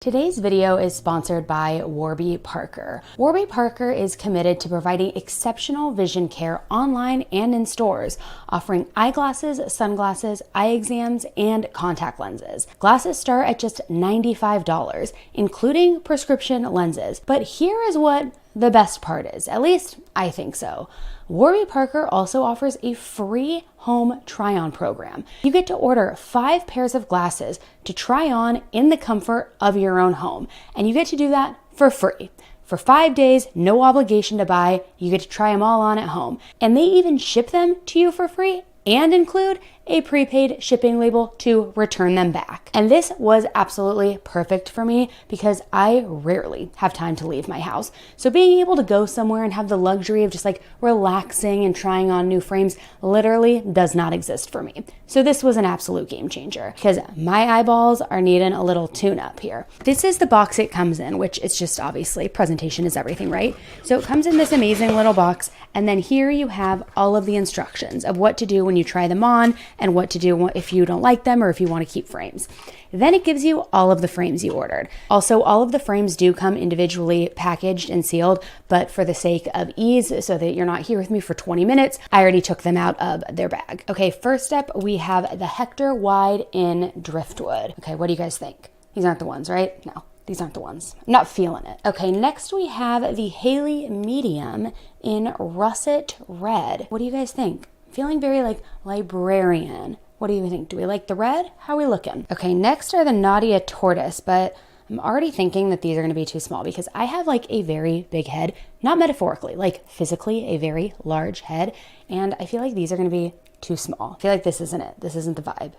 Today's video is sponsored by Warby Parker. Warby Parker is committed to providing exceptional vision care online and in stores, offering eyeglasses, sunglasses, eye exams, and contact lenses. Glasses start at just $95, including prescription lenses. But here is what the best part is, at least I think so. Warby Parker also offers a free home try-on program. You get to order 5 pairs of glasses to try on in the comfort of your own home, and you get to do that for free. For 5 days, no obligation to buy, you get to try them all on at home. And they even ship them to you for free and include a prepaid shipping label to return them back. And this was absolutely perfect for me because I rarely have time to leave my house. So being able to go somewhere and have the luxury of just like relaxing and trying on new frames literally does not exist for me. So this was an absolute game changer because my eyeballs are needing a little tune-up here. This is the box it comes in, which it's just obviously presentation is everything, right? So it comes in this amazing little box, and then here you have all of the instructions of what to do when you try them on and what to do if you don't like them or if you want to keep frames. Then it gives you all of the frames you ordered. Also, all of the frames do come individually packaged and sealed, but for the sake of ease, so that you're not here with me for 20 minutes, I already took them out of their bag. Okay, first up, we have the Hector Wide in Driftwood. Okay, what do you guys think? These aren't the ones, right? No. These aren't the ones. I'm not feeling it. Okay, next we have the Haley Medium in Russet Red. What do you guys think? Feeling very like librarian. What do you think? Do we like the red? How are we looking? Okay, next are the Nadia Tortoise, but I'm already thinking that these are gonna be too small because I have like a very big head, not metaphorically, like physically a very large head, and I feel like these are gonna be too small. I feel like this isn't it. This isn't the vibe.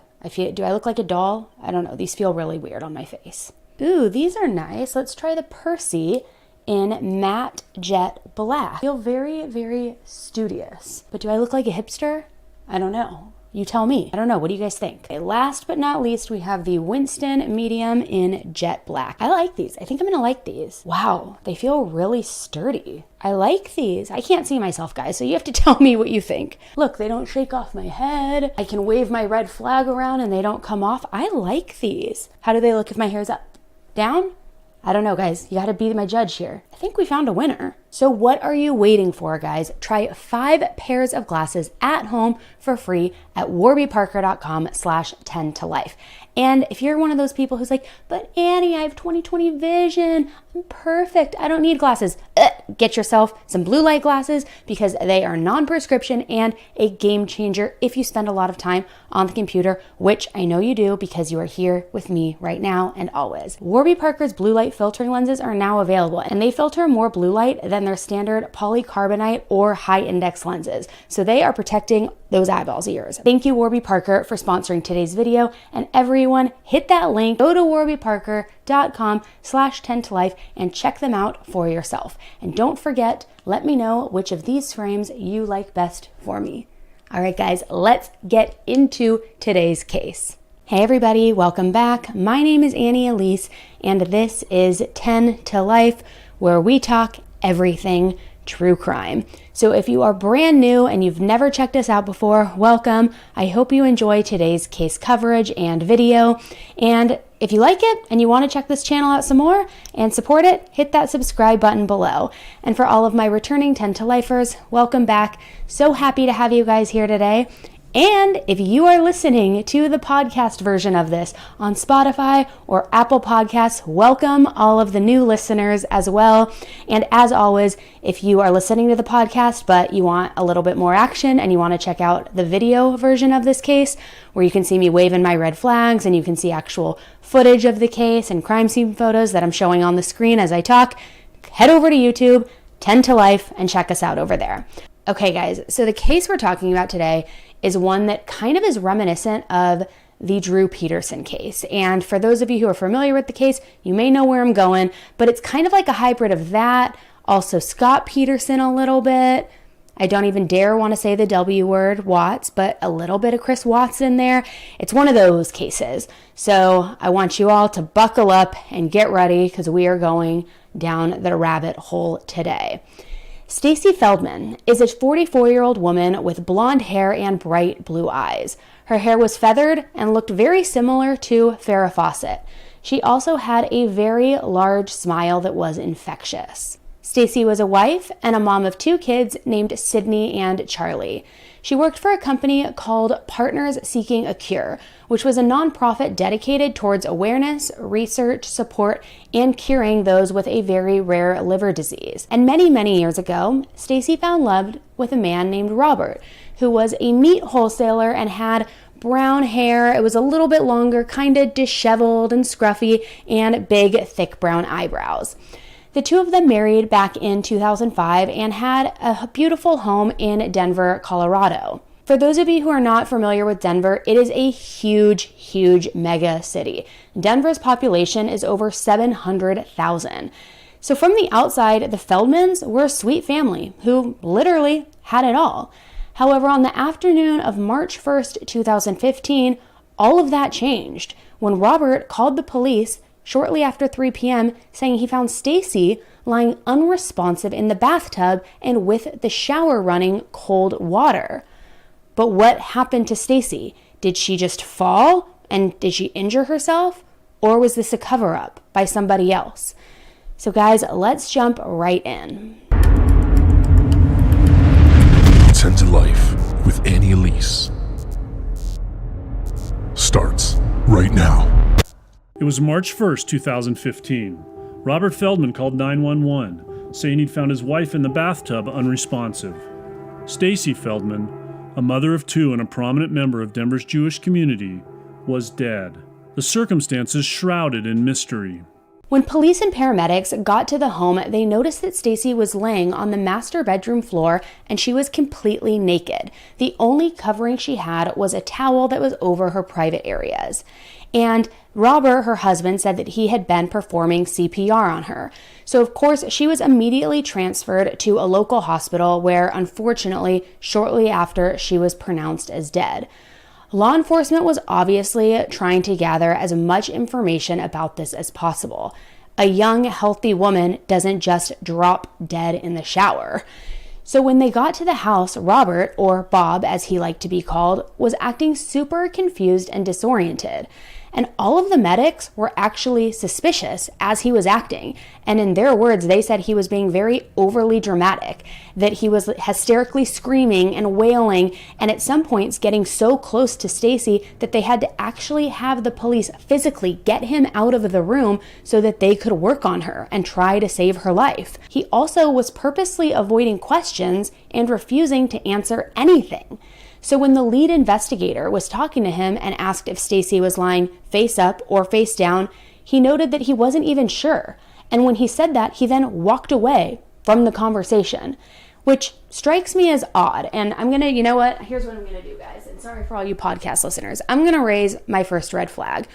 Do I look like a doll? I don't know. These feel really weird on my face. Ooh, these are nice. Let's try the Percy in Matte Jet Black. I feel very, very studious. But do I look like a hipster? I don't know. You tell me. I don't know. What do you guys think? Okay, last but not least, we have the Winston Medium in Jet Black. I like these. I think I'm gonna like these. Wow, they feel really sturdy. I like these. I can't see myself, guys, so you have to tell me what you think. Look, they don't shake off my head. I can wave my red flag around and they don't come off. I like these. How do they look if my hair's up? Down? I don't know, guys. You gotta be my judge here. I think we found a winner. So what are you waiting for, guys? Try 5 pairs of glasses at home for free at warbyparker.com/10tolife. And if you're one of those people who's like, but Annie, I have 20/20 vision. I'm perfect. I don't need glasses. Get yourself some blue light glasses because they are non-prescription and a game changer if you spend a lot of time on the computer, which I know you do because you are here with me right now and always. Warby Parker's blue light filtering lenses are now available, and they filter more blue light than their standard polycarbonate or high index lenses. So they are protecting those eyeballs of yours. Thank you, Warby Parker, for sponsoring today's video. And everyone, hit that link, go to warbyparker.com/10tolife and check them out for yourself. And don't forget, let me know which of these frames you like best for me. All right, guys, let's get into today's case. Hey everybody, welcome back. My name is Annie Elise, and this is 10 to Life, where we talk everything true crime. So if you are brand new and you've never checked us out before, welcome. I hope you enjoy today's case coverage and video. And if you like it and you want to check this channel out some more and support it, hit that subscribe button below. And for all of my returning 10 to Lifers, welcome back. So happy to have you guys here today. And if you are listening to the podcast version of this on Spotify or Apple Podcasts, welcome all of the new listeners as well. And as always, if you are listening to the podcast, but you want a little bit more action and you want to check out the video version of this case, where you can see me waving my red flags and you can see actual footage of the case and crime scene photos that I'm showing on the screen as I talk, head over to YouTube, 10 to Life, and check us out over there. Okay, guys, so the case we're talking about today is one that kind of is reminiscent of the Drew Peterson case. And for those of you who are familiar with the case, you may know where I'm going, but it's kind of like a hybrid of that, also Scott Peterson a little bit. I don't even dare want to say the W word, Watts, but a little bit of Chris Watts in there. It's one of those cases. So I want you all to buckle up and get ready because we are going down the rabbit hole today. Stacy Feldman is a 44-year-old woman with blonde hair and bright blue eyes. Her hair was feathered and looked very similar to Farrah Fawcett. She also had a very large smile that was infectious. Stacy was a wife and a mom of 2 kids named Sydney and Charlie. She worked for a company called Partners Seeking a Cure, which was a nonprofit dedicated towards awareness, research, support, and curing those with a very rare liver disease. And many, many years ago, Stacy found love with a man named Robert, who was a meat wholesaler and had brown hair. It was a little bit longer, kind of disheveled and scruffy, and big, thick brown eyebrows. The 2 of them married back in 2005 and had a beautiful home in Denver, Colorado. For those of you who are not familiar with Denver, it is a huge, huge mega city. Denver's population is over 700,000. So from the outside, the Feldmans were a sweet family who literally had it all. However, on the afternoon of March 1st, 2015, all of that changed when Robert called the police shortly after 3 p.m. saying he found Stacy lying unresponsive in the bathtub and with the shower running cold water. But what happened to Stacy? Did she just fall and did she injure herself? Or was this a cover-up by somebody else? So guys, let's jump right in. 10 to Life with Elise starts right now. It was March 1st, 2015. Robert Feldman called 911, saying he'd found his wife in the bathtub unresponsive. Stacy Feldman, a mother of 2 and a prominent member of Denver's Jewish community, was dead. The circumstances shrouded in mystery. When police and paramedics got to the home, they noticed that Stacy was laying on the master bedroom floor and she was completely naked. The only covering she had was a towel that was over her private areas. And Robert, her husband, said that he had been performing CPR on her. So of course, she was immediately transferred to a local hospital where, unfortunately, shortly after, she was pronounced as dead. Law enforcement was obviously trying to gather as much information about this as possible. A young, healthy woman doesn't just drop dead in the shower. So when they got to the house, Robert, or Bob as he liked to be called, was acting super confused and disoriented. And all of the medics were actually suspicious as he was acting. And in their words, they said he was being very overly dramatic, that he was hysterically screaming and wailing, and at some points getting so close to Stacy that they had to actually have the police physically get him out of the room so that they could work on her and try to save her life. He also was purposely avoiding questions and refusing to answer anything. So when the lead investigator was talking to him and asked if Stacy was lying face up or face down, he noted that he wasn't even sure. And when he said that, he then walked away from the conversation, which strikes me as odd. And I'm going to, you know what? Here's what I'm going to do, guys. And sorry for all you podcast listeners. I'm going to raise my first red flag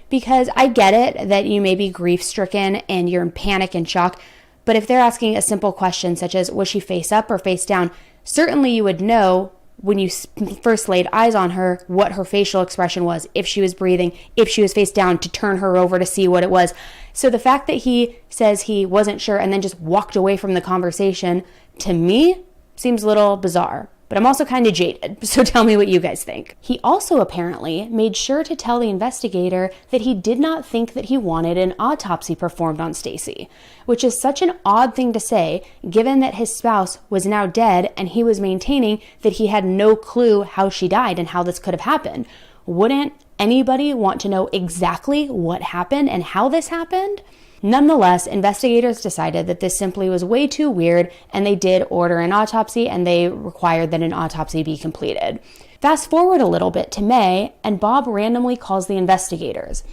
because I get it that you may be grief-stricken and you're in panic and shock. But if they're asking a simple question such as, was she face up or face down? Certainly you would know when you first laid eyes on her, what her facial expression was, if she was breathing, if she was face down, to turn her over to see what it was. So the fact that he says he wasn't sure and then just walked away from the conversation, to me, seems a little bizarre. But I'm also kind of jaded, so tell me what you guys think. He also apparently made sure to tell the investigator that he did not think that he wanted an autopsy performed on Stacy, which is such an odd thing to say, given that his spouse was now dead and he was maintaining that he had no clue how she died and how this could have happened. Wouldn't anybody want to know exactly what happened and how this happened? Nonetheless, investigators decided that this simply was way too weird, and they did order an autopsy, and they required that an autopsy be completed. Fast forward a little bit to May, and Bob randomly calls the investigators.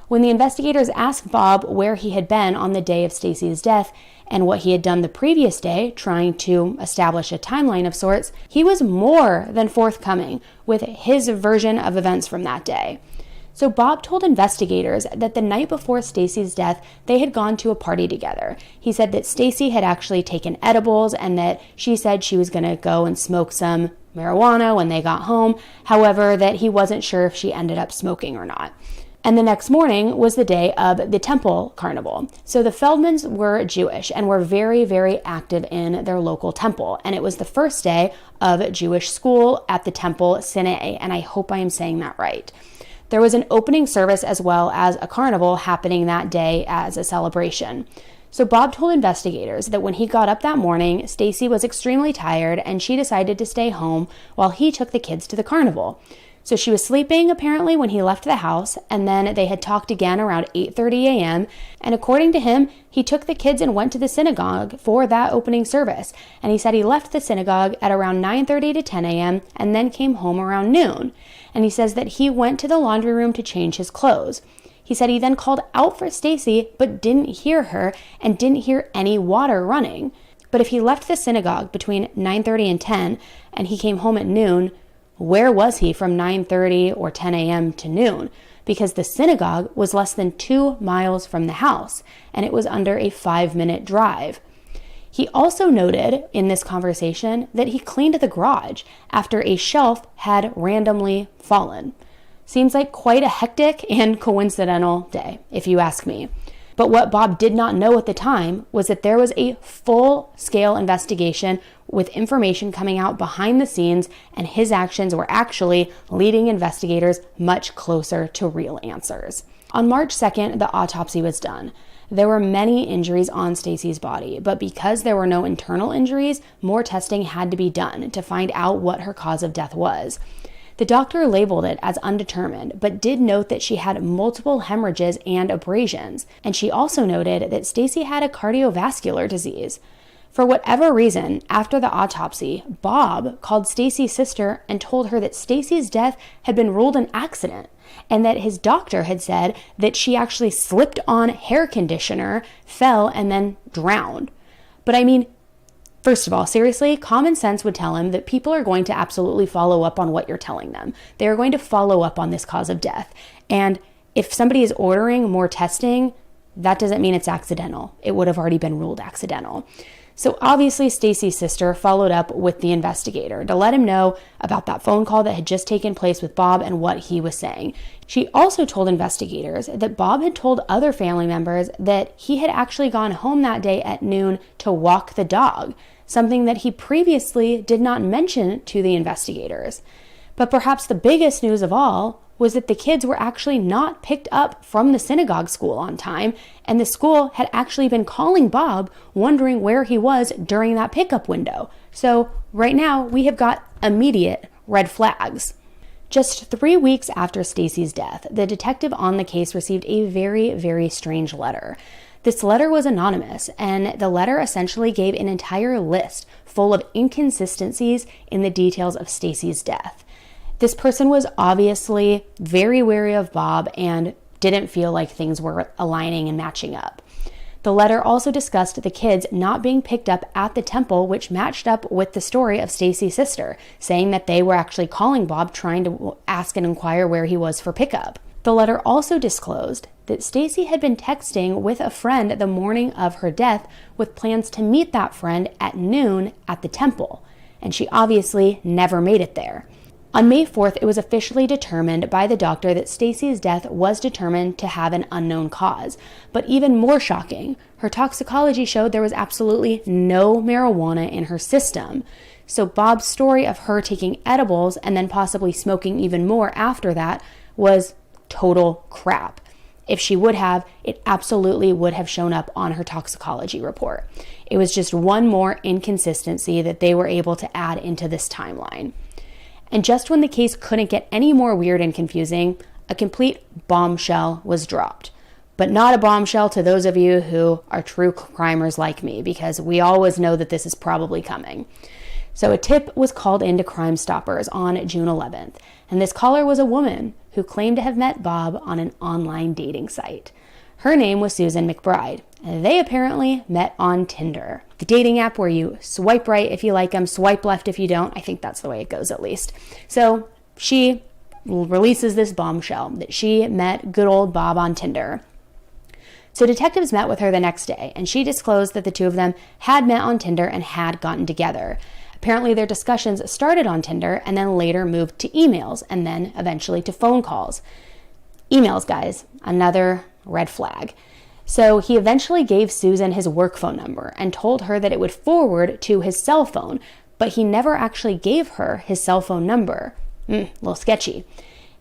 When the investigators asked Bob where he had been on the day of Stacy's death and what he had done the previous day, trying to establish a timeline of sorts, he was more than forthcoming with his version of events from that day. So Bob told investigators that the night before Stacy's death, they had gone to a party together. He said that Stacy had actually taken edibles and that she said she was going to go and smoke some marijuana when they got home. However, that he wasn't sure if she ended up smoking or not. And the next morning was the day of the temple carnival. So the Feldmans were Jewish and were very, very active in their local temple. And it was the first day of Jewish school at the temple Sinai, and I hope I am saying that right. There was an opening service as well as a carnival happening that day as a celebration. So Bob told investigators that when he got up that morning, Stacy was extremely tired and she decided to stay home while he took the kids to the carnival. So she was sleeping apparently when he left the house, and then they had talked again around 8:30 a.m. And according to him, he took the kids and went to the synagogue for that opening service. And he said he left the synagogue at around 9:30 to 10 a.m. and then came home around noon. And he says that he went to the laundry room to change his clothes. He said he then called out for Stacy but didn't hear her and didn't hear any water running. But if he left the synagogue between 9:30 and 10 and he came home at noon, where was he from 9:30 or 10 a.m. to noon? Because the synagogue was less than 2 miles from the house and it was under a 5-minute drive. He also noted in this conversation that he cleaned the garage after a shelf had randomly fallen. Seems like quite a hectic and coincidental day, if you ask me. But what Bob did not know at the time was that there was a full-scale investigation with information coming out behind the scenes, and his actions were actually leading investigators much closer to real answers. On March 2nd, the autopsy was done. There were many injuries on Stacy's body, but because there were no internal injuries, more testing had to be done to find out what her cause of death was. The doctor labeled it as undetermined, but did note that she had multiple hemorrhages and abrasions, and she also noted that Stacy had a cardiovascular disease. For whatever reason, after the autopsy, Bob called Stacy's sister and told her that Stacy's death had been ruled an accident, and that his doctor had said that she actually slipped on hair conditioner, fell, and then drowned. But I mean, first of all, seriously, common sense would tell him that people are going to absolutely follow up on what you're telling them. They are going to follow up on this cause of death. And if somebody is ordering more testing, that doesn't mean it's accidental. It would have already been ruled accidental. So obviously, Stacy's sister followed up with the investigator to let him know about that phone call that had just taken place with Bob and what he was saying. She also told investigators that Bob had told other family members that he had actually gone home that day at noon to walk the dog, something that he previously did not mention to the investigators. But perhaps the biggest news of all was that the kids were actually not picked up from the synagogue school on time, and the school had actually been calling Bob, wondering where he was during that pickup window. So right now, we have got immediate red flags. Just 3 weeks after Stacy's death, the detective on the case received a very, very strange letter. This letter was anonymous, and the letter essentially gave an entire list full of inconsistencies in the details of Stacy's death. This person was obviously very wary of Bob and didn't feel like things were aligning and matching up. The letter also discussed the kids not being picked up at the temple, which matched up with the story of Stacy's sister, saying that they were actually calling Bob trying to ask and inquire where he was for pickup. The letter also disclosed that Stacy had been texting with a friend the morning of her death with plans to meet that friend at noon at the temple, and she obviously never made it there. On May 4th, it was officially determined by the doctor that Stacy's death was determined to have an unknown cause. But even more shocking, her toxicology showed there was absolutely no marijuana in her system. So Bob's story of her taking edibles and then possibly smoking even more after that was total crap. If she would have, it absolutely would have shown up on her toxicology report. It was just one more inconsistency that they were able to add into this timeline. And just when the case couldn't get any more weird and confusing, a complete bombshell was dropped. But not a bombshell to those of you who are true crimers like me, because we always know that this is probably coming. So a tip was called into Crime Stoppers on June 11th, and this caller was a woman who claimed to have met Bob on an online dating site. Her name was Susan McBride, and they apparently met on Tinder, the dating app where you swipe right if you like them, swipe left if you don't. I think that's the way it goes, at least. So she releases this bombshell that she met good old Bob on Tinder. So detectives met with her the next day, and she disclosed that the two of them had met on Tinder and had gotten together. Apparently their discussions started on Tinder and then later moved to emails and then eventually to phone calls. Emails, guys, another red flag. So he eventually gave Susan his work phone number and told her that it would forward to his cell phone, but he never actually gave her his cell phone number. A little sketchy.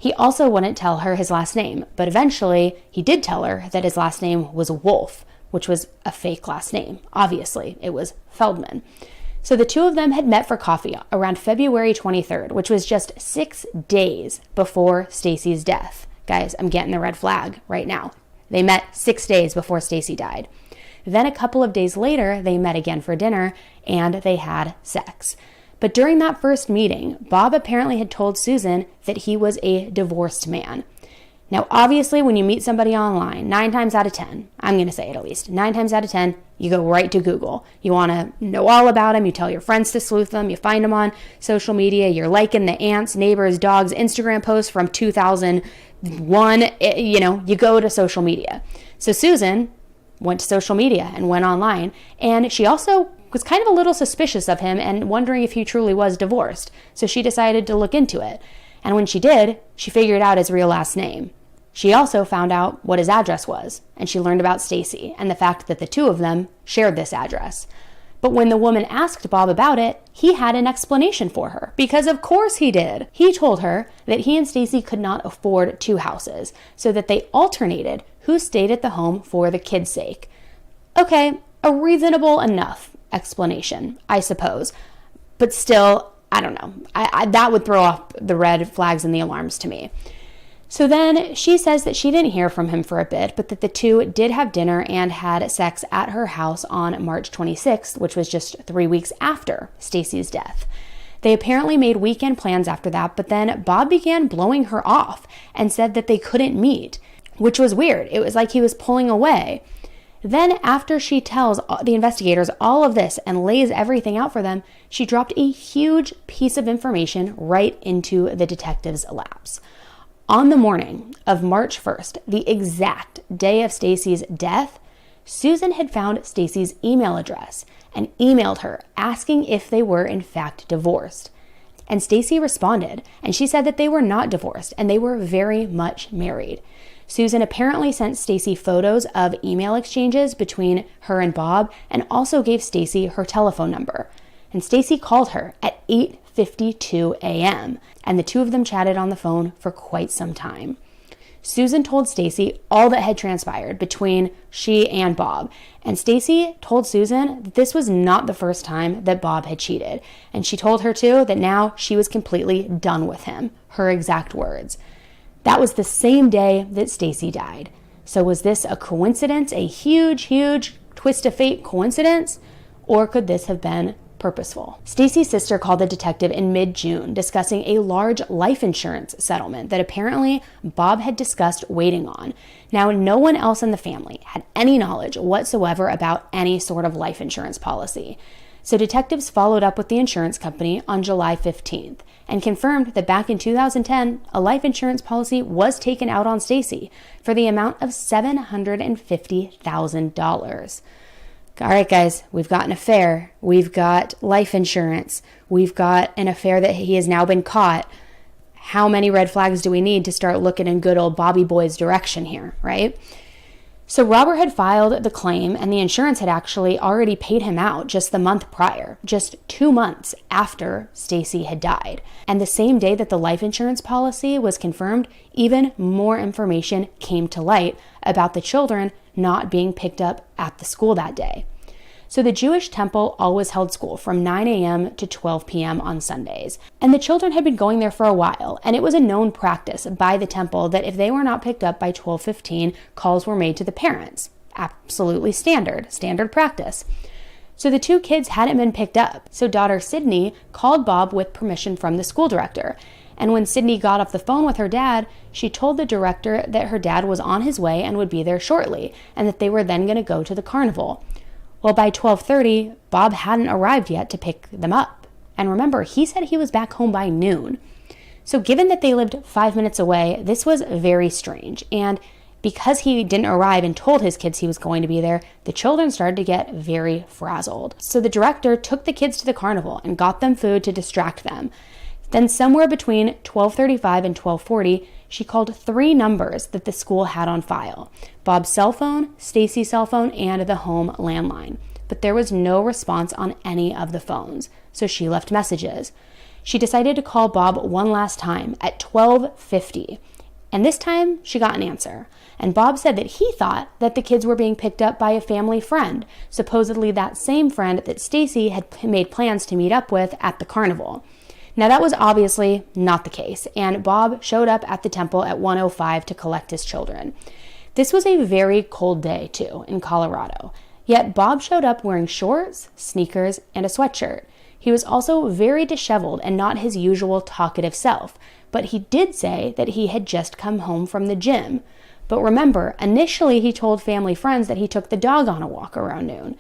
He also wouldn't tell her his last name, but eventually he did tell her that his last name was Wolf, which was a fake last name. Obviously, it was Feldman. So the two of them had met for coffee around February 23rd, which was just 6 days before Stacy's death. Guys, I'm getting the red flag right now. They met 6 days before Stacy died. Then a couple of days later, they met again for dinner and they had sex. But during that first meeting, Bob apparently had told Susan that he was a divorced man. Now, obviously, when you meet somebody online, 9 times out of 10, I'm going to say it at least, 9 times out of 10, you go right to Google. You want to know all about them. You tell your friends to sleuth them. You find them on social media. You're liking the aunts, neighbors, dogs, Instagram posts from 2001. You go to social media. So Susan went to social media and went online. And she also was kind of a little suspicious of him and wondering if he truly was divorced. So she decided to look into it. And when she did, she figured out his real last name. She also found out what his address was, and she learned about Stacy and the fact that the two of them shared this address. But when the woman asked Bob about it, he had an explanation for her, because of course he did. He told her that he and Stacy could not afford 2 houses, so that they alternated who stayed at the home for the kids' sake. Okay, a reasonable enough explanation, I suppose. But still, I don't know. That would throw off the red flags and the alarms to me. So then she says that she didn't hear from him for a bit, but that the two did have dinner and had sex at her house on March 26th, which was just 3 weeks after Stacy's death. They apparently made weekend plans after that, but then Bob began blowing her off and said that they couldn't meet, which was weird. It was like he was pulling away. Then after she tells the investigators all of this and lays everything out for them, she dropped a huge piece of information right into the detectives' laps. On the morning of March 1st, the exact day of Stacy's death, Susan had found Stacy's email address and emailed her asking if they were in fact divorced. And Stacy responded, and she said that they were not divorced and they were very much married. Susan apparently sent Stacy photos of email exchanges between her and Bob and also gave Stacy her telephone number. And Stacy called her at 8:52 a.m. and the two of them chatted on the phone for quite some time. Susan told Stacy all that had transpired between she and Bob, and Stacy told Susan that this was not the first time that Bob had cheated, and she told her too that now she was completely done with him, her exact words. That was the same day that Stacy died. So was this a coincidence, a huge, huge twist of fate coincidence, or could this have been purposeful? Stacy's sister called the detective in mid-June discussing a large life insurance settlement that apparently Bob had discussed waiting on. Now, no one else in the family had any knowledge whatsoever about any sort of life insurance policy. So detectives followed up with the insurance company on July 15th and confirmed that back in 2010, a life insurance policy was taken out on Stacy for the amount of $750,000. All right, guys, we've got an affair. We've got life insurance. We've got an affair that he has now been caught. How many red flags do we need to start looking in good old Bobby Boy's direction here, right? So Robert had filed the claim, and the insurance had actually already paid him out just the month prior, just 2 months after Stacy had died. And the same day that the life insurance policy was confirmed, even more information came to light about the children not being picked up at the school that day. So the Jewish temple always held school from 9 a.m. to 12 p.m. on Sundays. And the children had been going there for a while, and it was a known practice by the temple that if they were not picked up by 12:15, calls were made to the parents. Absolutely standard practice. So the two kids hadn't been picked up. So daughter Sydney called Bob with permission from the school director. And when Sydney got off the phone with her dad, she told the director that her dad was on his way and would be there shortly, and that they were then going to go to the carnival. Well, by 12:30, Bob hadn't arrived yet to pick them up. And remember, he said he was back home by noon. So given that they lived 5 minutes away, this was very strange. And because he didn't arrive and told his kids he was going to be there, the children started to get very frazzled. So the director took the kids to the carnival and got them food to distract them. Then somewhere between 12:35 and 12:40, she called 3 numbers that the school had on file: Bob's cell phone, Stacy's cell phone, and the home landline. But there was no response on any of the phones, so she left messages. She decided to call Bob one last time at 12:50. And this time, she got an answer. And Bob said that he thought that the kids were being picked up by a family friend, supposedly that same friend that Stacy had made plans to meet up with at the carnival. Now, that was obviously not the case, and Bob showed up at the temple at 1:05 to collect his children. This was a very cold day, too, in Colorado. Yet Bob showed up wearing shorts, sneakers, and a sweatshirt. He was also very disheveled and not his usual talkative self, but he did say that he had just come home from the gym. But remember, initially he told family friends that he took the dog on a walk around noon.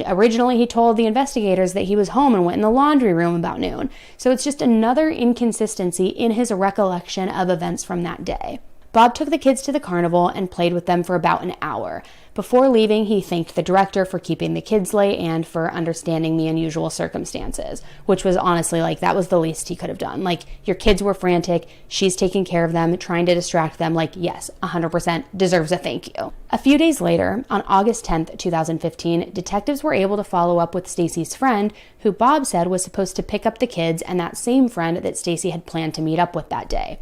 Originally he told the investigators that he was home and went in the laundry room about noon. So it's just another inconsistency in his recollection of events from that day. Bob took the kids to the carnival and played with them for about an hour. Before leaving, he thanked the director for keeping the kids late and for understanding the unusual circumstances, which was honestly, that was the least he could have done. Your kids were frantic, she's taking care of them, trying to distract them. Yes, 100% deserves a thank you. A few days later, on August 10th, 2015, detectives were able to follow up with Stacy's friend, who Bob said was supposed to pick up the kids, and that same friend that Stacy had planned to meet up with that day.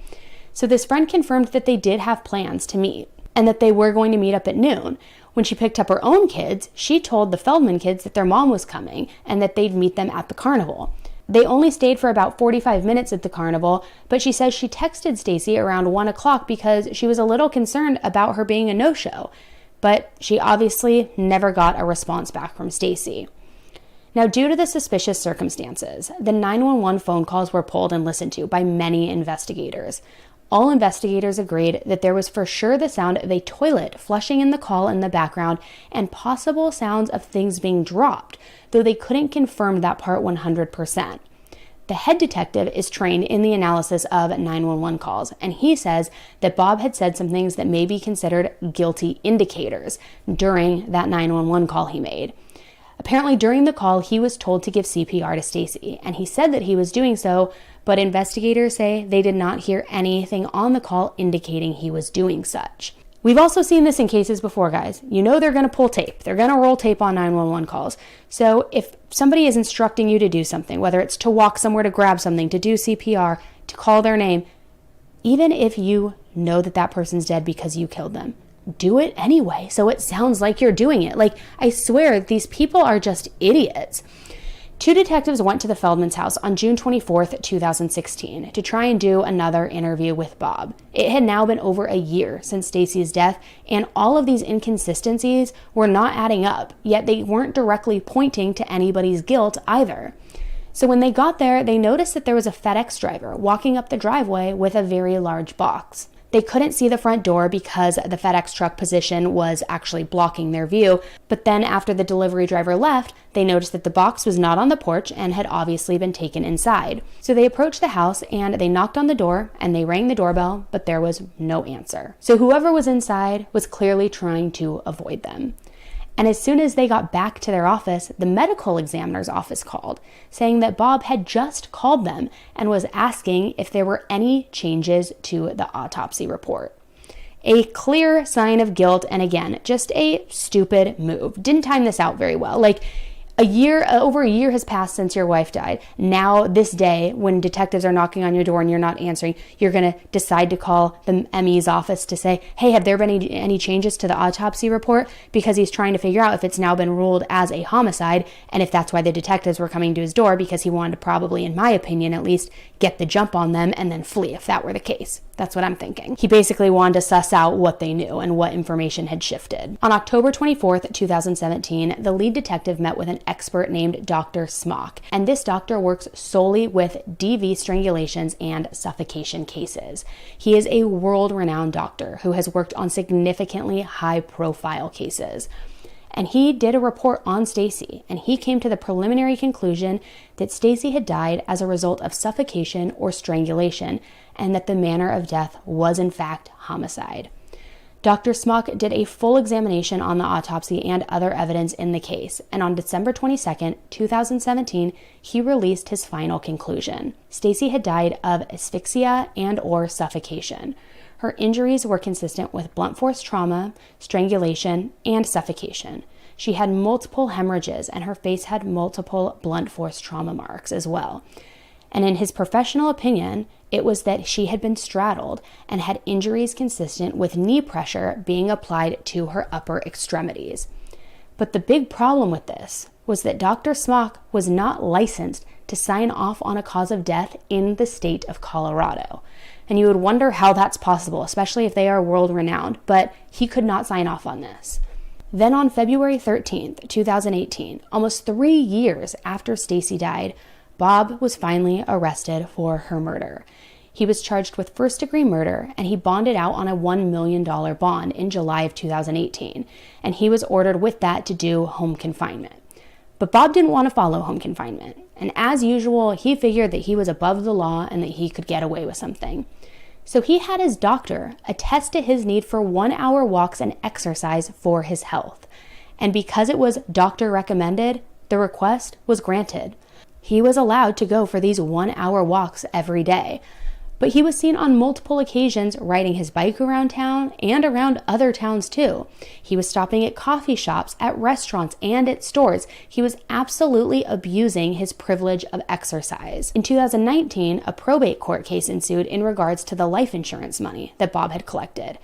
So this friend confirmed that they did have plans to meet and that they were going to meet up at noon. When she picked up her own kids, she told the Feldman kids that their mom was coming and that they'd meet them at the carnival. They only stayed for about 45 minutes at the carnival, but she says she texted Stacy around 1 o'clock because she was a little concerned about her being a no-show. But she obviously never got a response back from Stacy. Now, due to the suspicious circumstances, the 911 phone calls were pulled and listened to by many investigators. All investigators agreed that there was for sure the sound of a toilet flushing in the call in the background and possible sounds of things being dropped, though they couldn't confirm that part 100%. The head detective is trained in the analysis of 911 calls, and he says that Bob had said some things that may be considered guilty indicators during that 911 call he made. Apparently, during the call, he was told to give CPR to Stacy, and he said that he was doing so, but investigators say they did not hear anything on the call indicating he was doing such. We've also seen this in cases before, guys. You know they're going to pull tape. They're going to roll tape on 911 calls. So if somebody is instructing you to do something, whether it's to walk somewhere to grab something, to do CPR, to call their name, even if you know that that person's dead because you killed them, do it anyway, so it sounds like you're doing it. I swear, these people are just idiots. 2 detectives went to the Feldman's house on June 24th, 2016, to try and do another interview with Bob. It had now been over a year since Stacy's death, and all of these inconsistencies were not adding up, yet they weren't directly pointing to anybody's guilt either. So when they got there, they noticed that there was a FedEx driver walking up the driveway with a very large box. They couldn't see the front door because the FedEx truck position was actually blocking their view, but then after the delivery driver left, they noticed that the box was not on the porch and had obviously been taken inside. So they approached the house and they knocked on the door and they rang the doorbell, but there was no answer. So whoever was inside was clearly trying to avoid them. And as soon as they got back to their office, the medical examiner's office called, saying that Bob had just called them and was asking if there were any changes to the autopsy report. A clear sign of guilt, and again, just a stupid move. Didn't time this out very well. Over a year has passed since your wife died. Now, this day, when detectives are knocking on your door and you're not answering, you're going to decide to call the ME's office to say, hey, have there been any changes to the autopsy report? Because he's trying to figure out if it's now been ruled as a homicide, and if that's why the detectives were coming to his door, because he wanted to probably, in my opinion at least, get the jump on them and then flee if that were the case. That's what I'm thinking. He basically wanted to suss out what they knew and what information had shifted. On October 24th, 2017, the lead detective met with an expert named Dr. Smock, and this doctor works solely with DV strangulations and suffocation cases. He is a world-renowned doctor who has worked on significantly high-profile cases. And he did a report on Stacy, and he came to the preliminary conclusion that Stacy had died as a result of suffocation or strangulation, and that the manner of death was in fact homicide. Dr. Smock did a full examination on the autopsy and other evidence in the case, and on December 22nd, 2017, he released his final conclusion. Stacy had died of asphyxia and/or suffocation. Her injuries were consistent with blunt force trauma, strangulation, and suffocation. She had multiple hemorrhages, and her face had multiple blunt force trauma marks as well. And in his professional opinion, it was that she had been straddled and had injuries consistent with knee pressure being applied to her upper extremities. But the big problem with this was that Dr. Smock was not licensed to sign off on a cause of death in the state of Colorado. And you would wonder how that's possible, especially if they are world-renowned, but he could not sign off on this. Then on February 13th, 2018, almost 3 years after Stacy died, Bob was finally arrested for her murder. He was charged with first-degree murder, and he bonded out on a $1 million bond in July of 2018, and he was ordered with that to do home confinement. But Bob didn't want to follow home confinement, and as usual, he figured that he was above the law and that he could get away with something. So he had his doctor attest to his need for 1-hour walks and exercise for his health. And because it was doctor recommended, the request was granted. He was allowed to go for these 1-hour walks every day. But he was seen on multiple occasions riding his bike around town and around other towns too. He was stopping at coffee shops, at restaurants, and at stores. He was absolutely abusing his privilege of exercise. In 2019, a probate court case ensued in regards to the life insurance money that Bob had collected.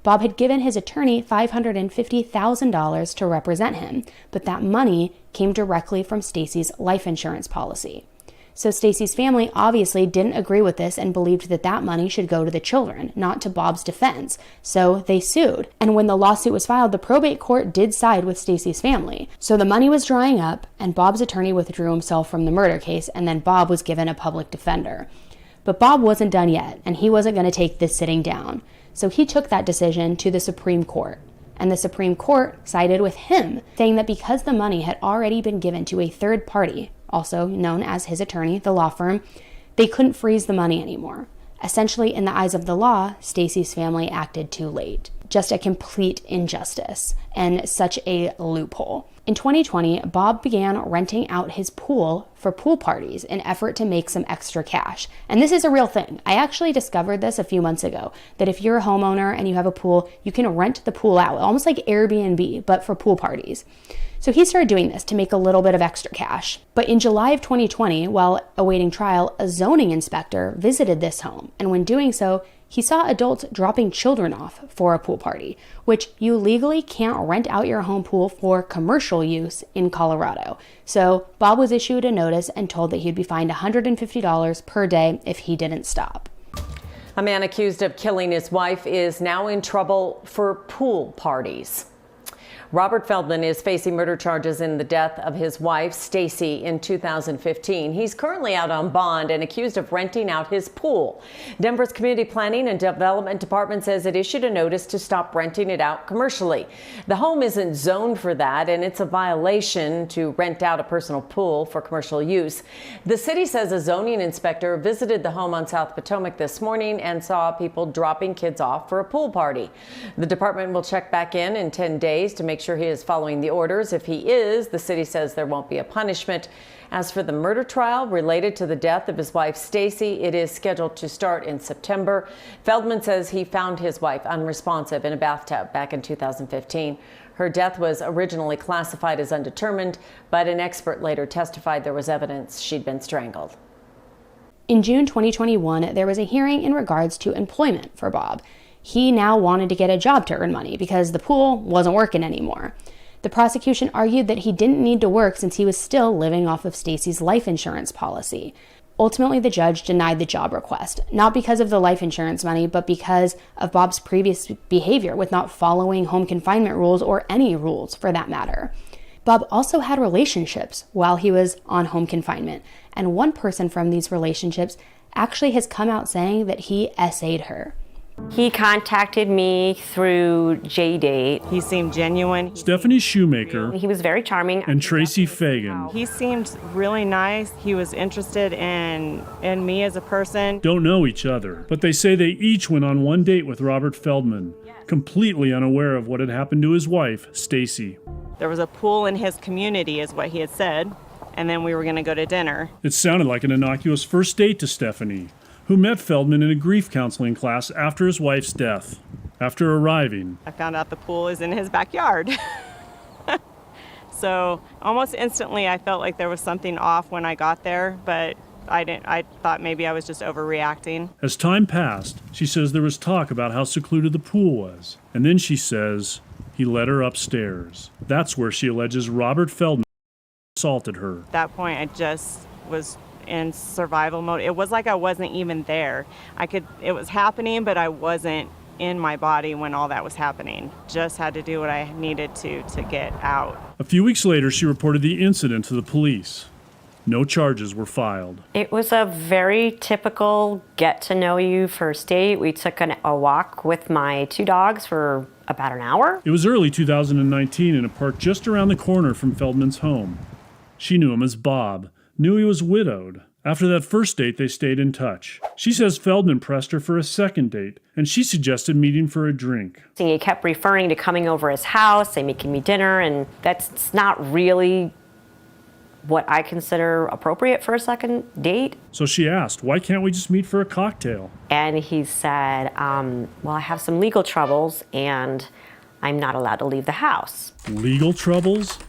Bob had given his attorney $550,000 to represent him, but that money came directly from Stacy's life insurance policy. So Stacy's family obviously didn't agree with this and believed that that money should go to the children, not to Bob's defense. So they sued. And when the lawsuit was filed, the probate court did side with Stacy's family. So the money was drying up, and Bob's attorney withdrew himself from the murder case, and then Bob was given a public defender. But Bob wasn't done yet, and he wasn't going to take this sitting down. So he took that decision to the Supreme Court. And the Supreme Court sided with him, saying that because the money had already been given to a third party, also known as his attorney, the law firm, they couldn't freeze the money anymore. Essentially, in the eyes of the law, Stacy's family acted too late. Just a complete injustice and such a loophole. In 2020, Bob began renting out his pool for pool parties in effort to make some extra cash. And this is a real thing. I actually discovered this a few months ago, that if you're a homeowner and you have a pool, you can rent the pool out, almost like Airbnb, but for pool parties. So he started doing this to make a little bit of extra cash. But in July of 2020, while awaiting trial, a zoning inspector visited this home. And when doing so, he saw adults dropping children off for a pool party, which you legally can't rent out your home pool for commercial use in Colorado. So Bob was issued a notice and told that he'd be fined $150 per day if he didn't stop. A man accused of killing his wife is now in trouble for pool parties. Robert Feldman is facing murder charges in the death of his wife, Stacy, in 2015. He's currently out on bond and accused of renting out his pool. Denver's Community Planning and Development Department says it issued a notice to stop renting it out commercially. The home isn't zoned for that, and it's a violation to rent out a personal pool for commercial use. The city says a zoning inspector visited the home on South Potomac this morning and saw people dropping kids off for a pool party. The department will check back in 10 days to make sure he is following the orders. If he is, the city says there won't be a punishment. As for the murder trial related to the death of his wife, Stacy, it is scheduled to start in September. Feldman says he found his wife unresponsive in a bathtub back in 2015. Her death was originally classified as undetermined, but an expert later testified there was evidence she'd been strangled. In June 2021, there was a hearing in regards to employment for Bob. He now wanted to get a job to earn money because the pool wasn't working anymore. The prosecution argued that he didn't need to work since he was still living off of Stacy's life insurance policy. Ultimately, the judge denied the job request, not because of the life insurance money, but because of Bob's previous behavior with not following home confinement rules or any rules for that matter. Bob also had relationships while he was on home confinement, and one person from these relationships actually has come out saying that he SA'd her. He contacted me through JDate. He seemed genuine. Stephanie Shoemaker He was very charming. and Tracy Fagan He seemed really nice. He was interested in me as a person. don't know each other, but they say they each went on one date with Robert Feldman, completely unaware of what had happened to his wife, Stacy. There was a pool in his community, is what he had said, and then we were going to go to dinner. It sounded like an innocuous first date to Stephanie, who met Feldman in a grief counseling class after his wife's death. After arriving, I found out the pool is in his backyard. So almost instantly I felt like there was something off when I got there, but I thought maybe I was just overreacting. As time passed, she says there was talk about how secluded the pool was. And then she says he led her upstairs. That's where she alleges Robert Feldman assaulted her. At that point, I just was in survival mode. It was like I wasn't even there. It was happening, but I wasn't in my body when all that was happening. Just had to do what I needed to get out. A few weeks later, she reported the incident to the police. No charges were filed. It was a very typical get-to-know-you first date. We took a walk with my 2 dogs for about an hour. It was early 2019 in a park just around the corner from Feldman's home. She knew him as Bob, knew he was widowed. After that first date, they stayed in touch. She says Feldman pressed her for a second date, and she suggested meeting for a drink. He kept referring to coming over his house and making me dinner, and that's not really what I consider appropriate for a second date. So she asked, why can't we just meet for a cocktail? And he said, well, I have some legal troubles and I'm not allowed to leave the house. Legal troubles?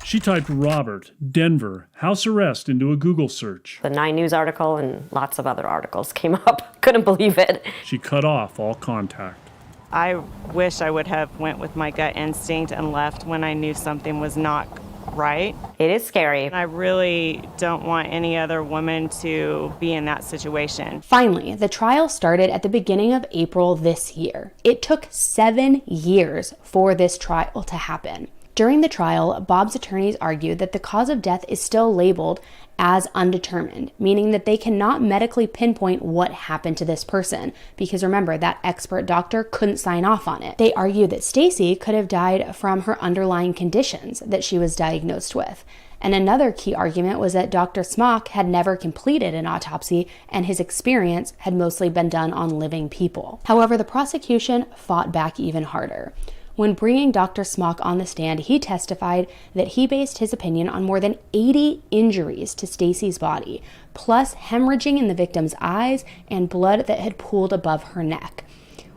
She typed Robert, Denver, house arrest into a Google search. The 9 News article and lots of other articles came up. Couldn't believe it. She cut off all contact. I wish I would have went with my gut instinct and left when I knew something was not right. It is scary. I really don't want any other woman to be in that situation. Finally, the trial started at the beginning of April this year. It took 7 years for this trial to happen. During the trial, Bob's attorneys argued that the cause of death is still labeled as undetermined, meaning that they cannot medically pinpoint what happened to this person, because remember, that expert doctor couldn't sign off on it. They argued that Stacy could have died from her underlying conditions that she was diagnosed with. And another key argument was that Dr. Smock had never completed an autopsy and his experience had mostly been done on living people. However, the prosecution fought back even harder. When bringing Dr. Smock on the stand, he testified that he based his opinion on more than 80 injuries to Stacy's body, plus hemorrhaging in the victim's eyes and blood that had pooled above her neck.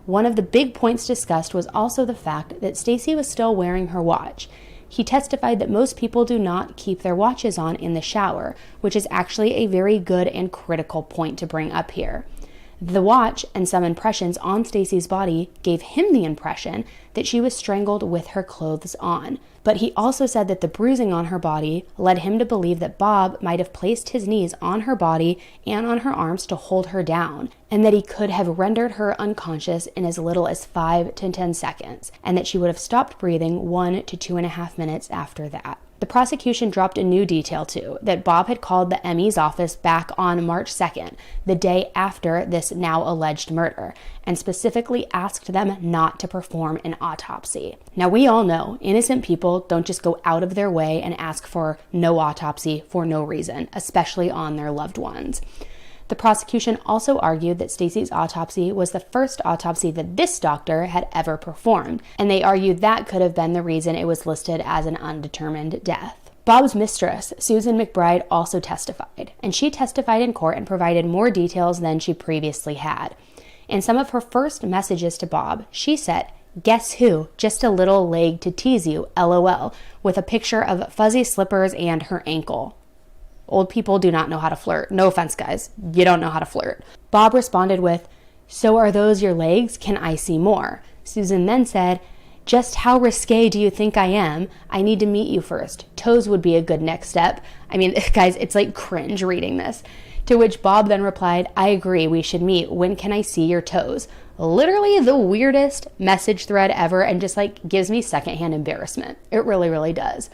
One of the big points discussed was also the fact that Stacy was still wearing her watch. He testified that most people do not keep their watches on in the shower, which is actually a very good and critical point to bring up here. The watch and some impressions on Stacy's body gave him the impression that she was strangled with her clothes on. But he also said that the bruising on her body led him to believe that Bob might have placed his knees on her body and on her arms to hold her down, and that he could have rendered her unconscious in as little as 5 to 10 seconds, and that she would have stopped breathing 1 to 2.5 minutes after that. The prosecution dropped a new detail too, that Bob had called the ME's office back on March 2nd, the day after this now alleged murder, and specifically asked them not to perform an autopsy. Now, we all know innocent people don't just go out of their way and ask for no autopsy for no reason, especially on their loved ones. The prosecution also argued that Stacy's autopsy was the first autopsy that this doctor had ever performed, and they argued that could have been the reason it was listed as an undetermined death. Bob's mistress, Susan McBride, also testified, and she testified in court and provided more details than she previously had. In some of her first messages to Bob, she said, "Guess who? Just a little leg to tease you, LOL," with a picture of fuzzy slippers and her ankle. Old people do not know how to flirt. No offense, guys. You don't know how to flirt. Bob responded with, "So are those your legs? Can I see more?" Susan then said, "Just how risque do you think I am? I need to meet you first. Toes would be a good next step." I mean, guys, it's like cringe reading this. To which Bob then replied, "I agree, we should meet. When can I see your toes?" Literally the weirdest message thread ever, and just like gives me secondhand embarrassment. It really, really does.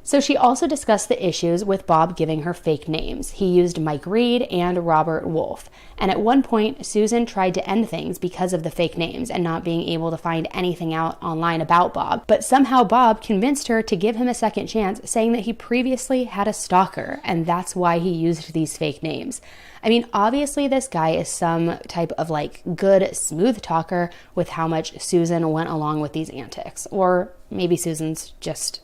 So she also discussed the issues with Bob giving her fake names. He used Mike Reed and Robert Wolf. And at one point, Susan tried to end things because of the fake names and not being able to find anything out online about Bob. But somehow Bob convinced her to give him a second chance, saying that he previously had a stalker, and that's why he used these fake names. I mean, obviously this guy is some type of like good, smooth talker with how much Susan went along with these antics. Or maybe Susan's just,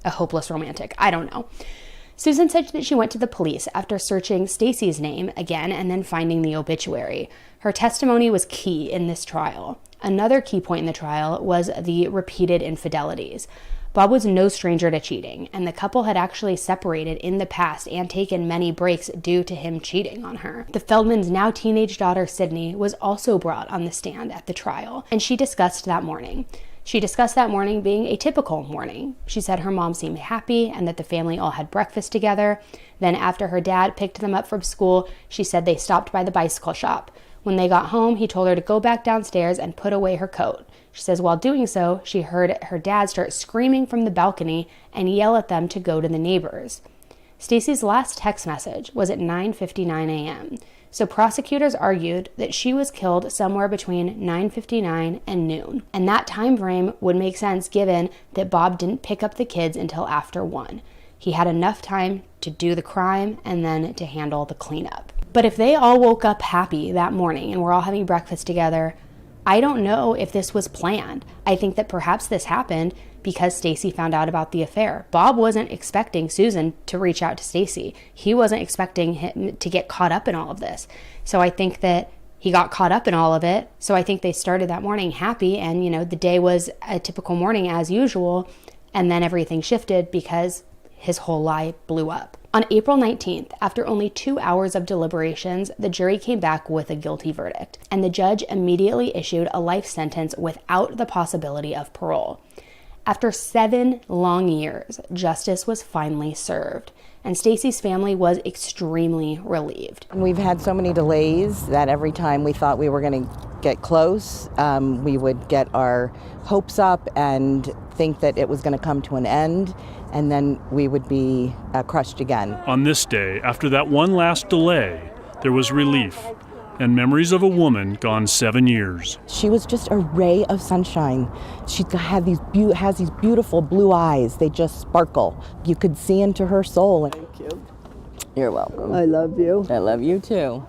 a hopeless romantic. I don't know. Susan said that she went to the police after searching Stacy's name again and then finding the obituary. Her testimony was key in this trial. Another key point in the trial was the repeated infidelities. Bob was no stranger to cheating, and the couple had actually separated in the past and taken many breaks due to him cheating on her. The Feldmans' now teenage daughter, Sydney, was also brought on the stand at the trial, and she discussed that morning. She discussed that morning being a typical morning. She said her mom seemed happy and that the family all had breakfast together. Then after her dad picked them up from school, she said they stopped by the bicycle shop. When they got home, he told her to go back downstairs and put away her coat. She says while doing so, she heard her dad start screaming from the balcony and yell at them to go to the neighbors. Stacy's last text message was at 9:59 a.m. So prosecutors argued that she was killed somewhere between 9:59 and noon. And that time frame would make sense given that Bob didn't pick up the kids until after 1. He had enough time to do the crime and then to handle the cleanup. But if they all woke up happy that morning and were all having breakfast together, I don't know if this was planned. I think that perhaps this happened because Stacy found out about the affair. Bob wasn't expecting Susan to reach out to Stacy. He wasn't expecting him to get caught up in all of this. So I think that he got caught up in all of it. So I think they started that morning happy and, the day was a typical morning as usual. And then everything shifted because his whole lie blew up. On April 19th, after only 2 hours of deliberations, the jury came back with a guilty verdict, and the judge immediately issued a life sentence without the possibility of parole. After 7 long years, justice was finally served, and Stacy's family was extremely relieved. We've had so many delays that every time we thought we were going to get close, we would get our hopes up and think that it was going to come to an end, and then we would be crushed again. On this day, after that one last delay, there was relief and memories of a woman gone 7 years. She was just a ray of sunshine. She has these beautiful blue eyes. They just sparkle. You could see into her soul. Thank you. You're welcome. I love you. I love you too.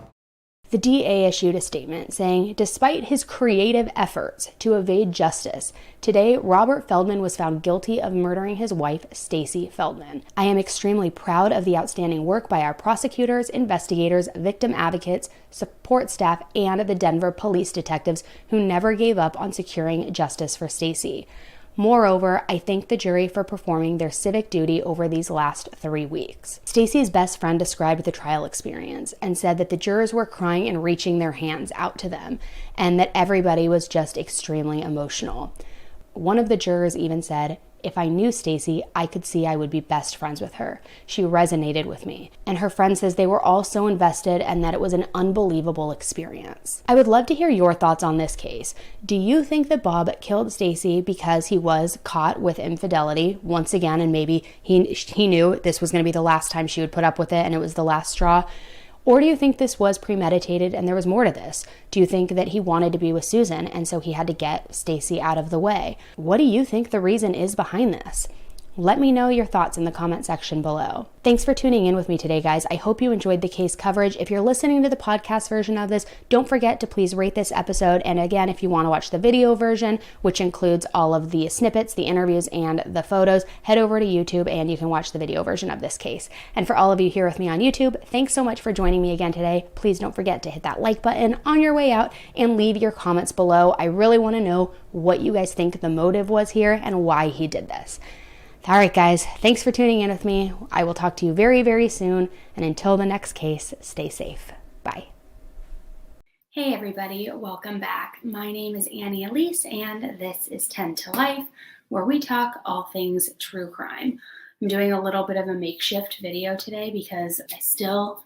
The DA issued a statement saying, despite his creative efforts to evade justice, today Robert Feldman was found guilty of murdering his wife, Stacy Feldman. I am extremely proud of the outstanding work by our prosecutors, investigators, victim advocates, support staff, and the Denver police detectives who never gave up on securing justice for Stacy. Moreover, I thank the jury for performing their civic duty over these last 3 weeks. Stacy's best friend described the trial experience and said that the jurors were crying and reaching their hands out to them, and that everybody was just extremely emotional. One of the jurors even said, if I knew Stacy, I could see I would be best friends with her. She resonated with me. And her friend says they were all so invested and that it was an unbelievable experience. I would love to hear your thoughts on this case. Do you think that Bob killed Stacy because he was caught with infidelity once again, and maybe he knew this was going to be the last time she would put up with it and it was the last straw? Or do you think this was premeditated and there was more to this? Do you think that he wanted to be with Susan and so he had to get Stacy out of the way? What do you think the reason is behind this? Let me know your thoughts in the comment section below. Thanks for tuning in with me today, guys. I hope you enjoyed the case coverage. If you're listening to the podcast version of this, don't forget to please rate this episode. And again, if you want to watch the video version, which includes all of the snippets, the interviews, and the photos, head over to YouTube and you can watch the video version of this case. And for all of you here with me on YouTube, thanks so much for joining me again today. Please don't forget to hit that like button on your way out and leave your comments below. I really want to know what you guys think the motive was here and why he did this. All right, guys, thanks for tuning in with me. I will talk to you very, very soon. And until the next case, stay safe. Bye. Hey, everybody. Welcome back. My name is Elise, and this is 10 to Life, where we talk all things true crime. I'm doing a little bit of a makeshift video today because I still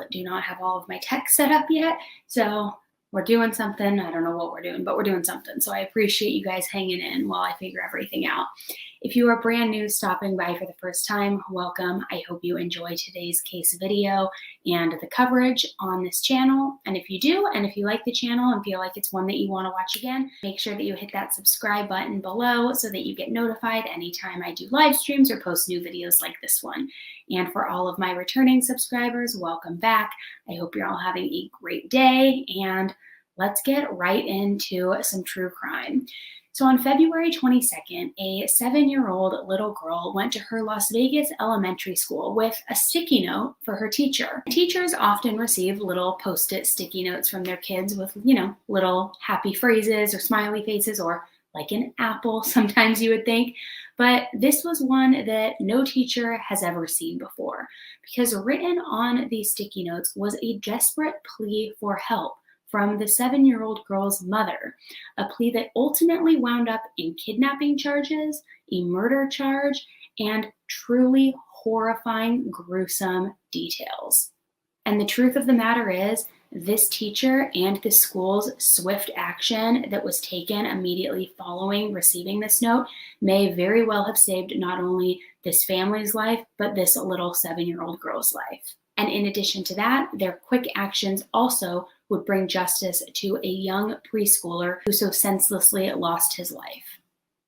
do not have all of my tech set up yet. So we're doing something. I don't know what we're doing, but we're doing something. So I appreciate you guys hanging in while I figure everything out. If you are brand new stopping by for the first time, welcome. I hope you enjoy today's case video and the coverage on this channel. And if you do, and if you like the channel and feel like it's one that you want to watch again, make sure that you hit that subscribe button below so that you get notified anytime I do live streams or post new videos like this one. And for all of my returning subscribers, welcome back. I hope you're all having a great day, and let's get right into some true crime. So on February 22nd, a 7-year-old little girl went to her Las Vegas elementary school with a sticky note for her teacher. Teachers often receive little post-it sticky notes from their kids with, little happy phrases or smiley faces or like an apple, sometimes you would think. But this was one that no teacher has ever seen before, because written on these sticky notes was a desperate plea for help from the 7-year-old girl's mother, a plea that ultimately wound up in kidnapping charges, a murder charge, and truly horrifying, gruesome details. And the truth of the matter is, this teacher and the school's swift action that was taken immediately following receiving this note may very well have saved not only this family's life, but this little 7-year-old girl's life. And in addition to that, their quick actions also would bring justice to a young preschooler who so senselessly lost his life.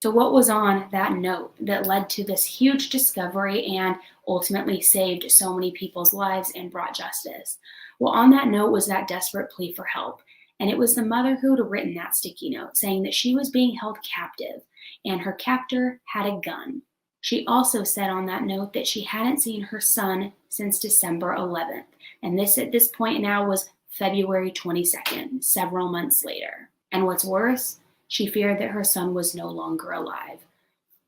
So what was on that note that led to this huge discovery and ultimately saved so many people's lives and brought justice? Well, on that note was that desperate plea for help. And it was the mother who had written that sticky note saying that she was being held captive and her captor had a gun. She also said on that note that she hadn't seen her son since December 11th. And this at this point now was February 22nd, several months later. And what's worse, she feared that her son was no longer alive.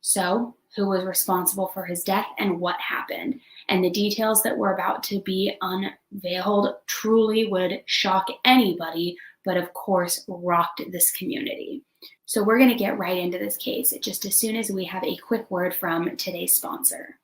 So, who was responsible for his death and what happened? And the details that were about to be unveiled truly would shock anybody, but of course rocked this community. So we're going to get right into this case just as soon as we have a quick word from today's sponsor.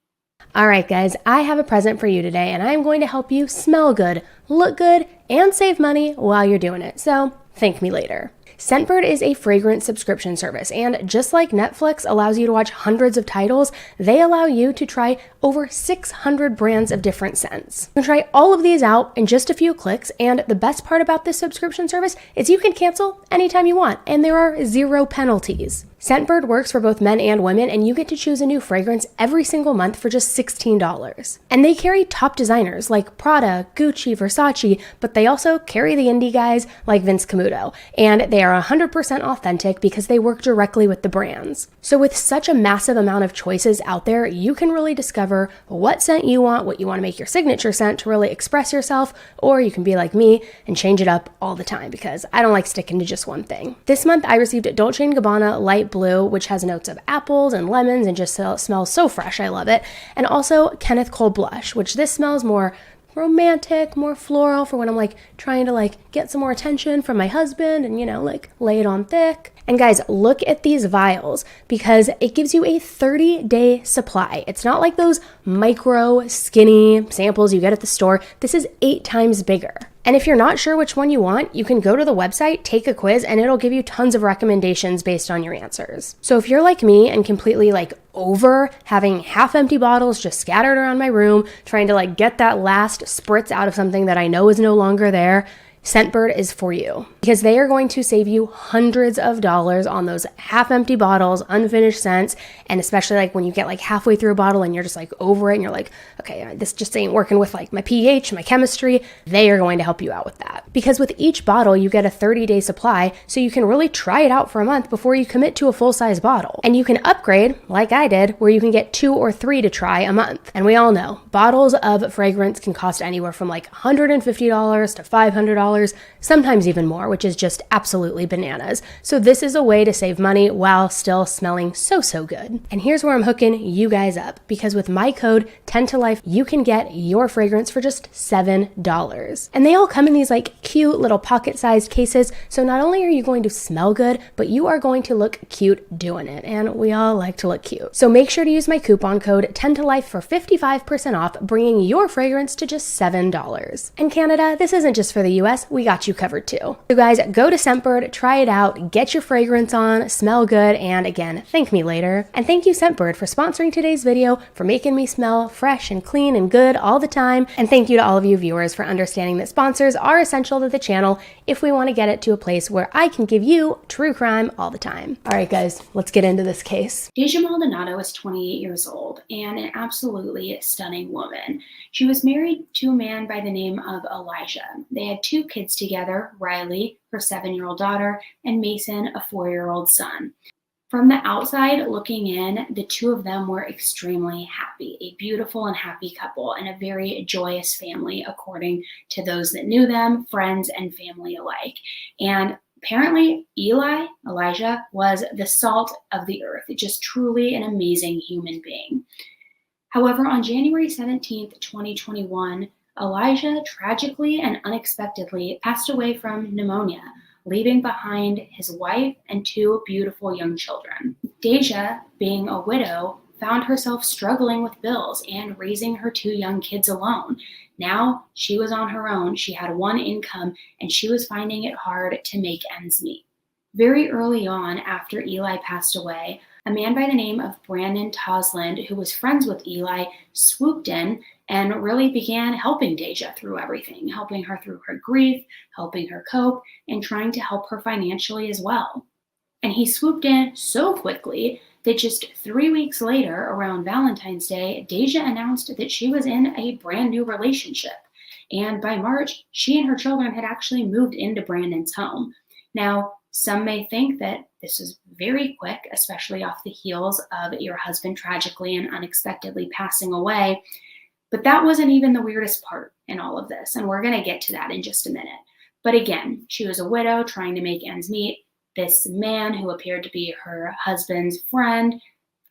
All right, guys, I have a present for you today, and I'm going to help you smell good, look good, and save money while you're doing it. So thank me later. Scentbird is a fragrance subscription service, and just like Netflix allows you to watch hundreds of titles, they allow you to try over 600 brands of different scents. You can try all of these out in just a few clicks, and the best part about this subscription service is you can cancel anytime you want, and there are 0 penalties. Scentbird works for both men and women, and you get to choose a new fragrance every single month for just $16. And they carry top designers like Prada, Gucci, Versace, but they also carry the indie guys like Vince Camuto. And they are 100% authentic because they work directly with the brands. So with such a massive amount of choices out there, you can really discover what scent you want, what you want to make your signature scent to really express yourself, or you can be like me and change it up all the time because I don't like sticking to just one thing. This month I received Dolce & Gabbana Light Blue, which has notes of apples and lemons and just smells so fresh. I love it. And also Kenneth Cole Blush, which this smells more romantic, more floral for when I'm like trying to like get some more attention from my husband and, you know, like lay it on thick. And guys, look at these vials because it gives you a 30-day supply. It's not like those micro skinny samples you get at the store. This is 8 times bigger. And if you're not sure which one you want, you can go to the website, take a quiz, and it'll give you tons of recommendations based on your answers. So if you're like me and completely like over having half-empty bottles just scattered around my room, trying to like get that last spritz out of something that I know is no longer there, Scentbird is for you because they are going to save you hundreds of dollars on those half-empty bottles, unfinished scents, and especially like when you get like halfway through a bottle and you're just like over it and you're like, okay, this just ain't working with like my pH, my chemistry, they are going to help you out with that. Because with each bottle, you get a 30-day supply, so you can really try it out for a month before you commit to a full-size bottle. And you can upgrade, like I did, where you can get 2 or 3 to try a month. And we all know, bottles of fragrance can cost anywhere from like $150 to $500, sometimes even more, which is just absolutely bananas. So this is a way to save money while still smelling so good. And here's where I'm hooking you guys up, because with my code 10TOLIFE, you can get your fragrance for just $7. And they all come in these like cute little pocket-sized cases, so not only are you going to smell good, but you are going to look cute doing it, and we all like to look cute. So make sure to use my coupon code 10TOLIFE for 55% off, bringing your fragrance to just $7. And Canada, this isn't just for the US, we got you covered too. So guys, go to Scentbird, try it out, get your fragrance on, smell good, and again, thank me later. And thank you Scentbird for sponsoring today's video, for making me smell fresh and clean and good all the time. And thank you to all of you viewers for understanding that sponsors are essential to the channel if we want to get it to a place where I can give you true crime all the time. All right guys, let's get into this case. Deja Maldonado is 28 years old and an absolutely stunning woman. She was married to a man by the name of Elijah. They had 2 kids together, Riley, her 7-year-old daughter, and Mason, a 4-year-old son. From the outside looking in, the 2 of them were extremely happy, a beautiful and happy couple, and a very joyous family, according to those that knew them, friends and family alike. And Apparently, Elijah, was the salt of the earth, just truly an amazing human being. However, on January 17th, 2021, Elijah tragically and unexpectedly passed away from pneumonia, leaving behind his wife and two beautiful young children. Deja, being a widow, found herself struggling with bills and raising her two young kids alone. Now she was on her own, she had one income, and she was finding it hard to make ends meet. Very early on, after Eli passed away, a man by the name of Brandon Tosland, who was friends with Eli, swooped in and really began helping Deja through everything, helping her through her grief, helping her cope, and trying to help her financially as well. And he swooped in so quickly that just 3 weeks later, around Valentine's Day, Deja announced that she was in a brand new relationship. And by March, she and her children had actually moved into Brandon's home. Now, some may think that this is very quick, especially off the heels of your husband tragically and unexpectedly passing away. But that wasn't even the weirdest part in all of this, and we're going to get to that in just a minute. But again, she was a widow trying to make ends meet. This man, who appeared to be her husband's friend,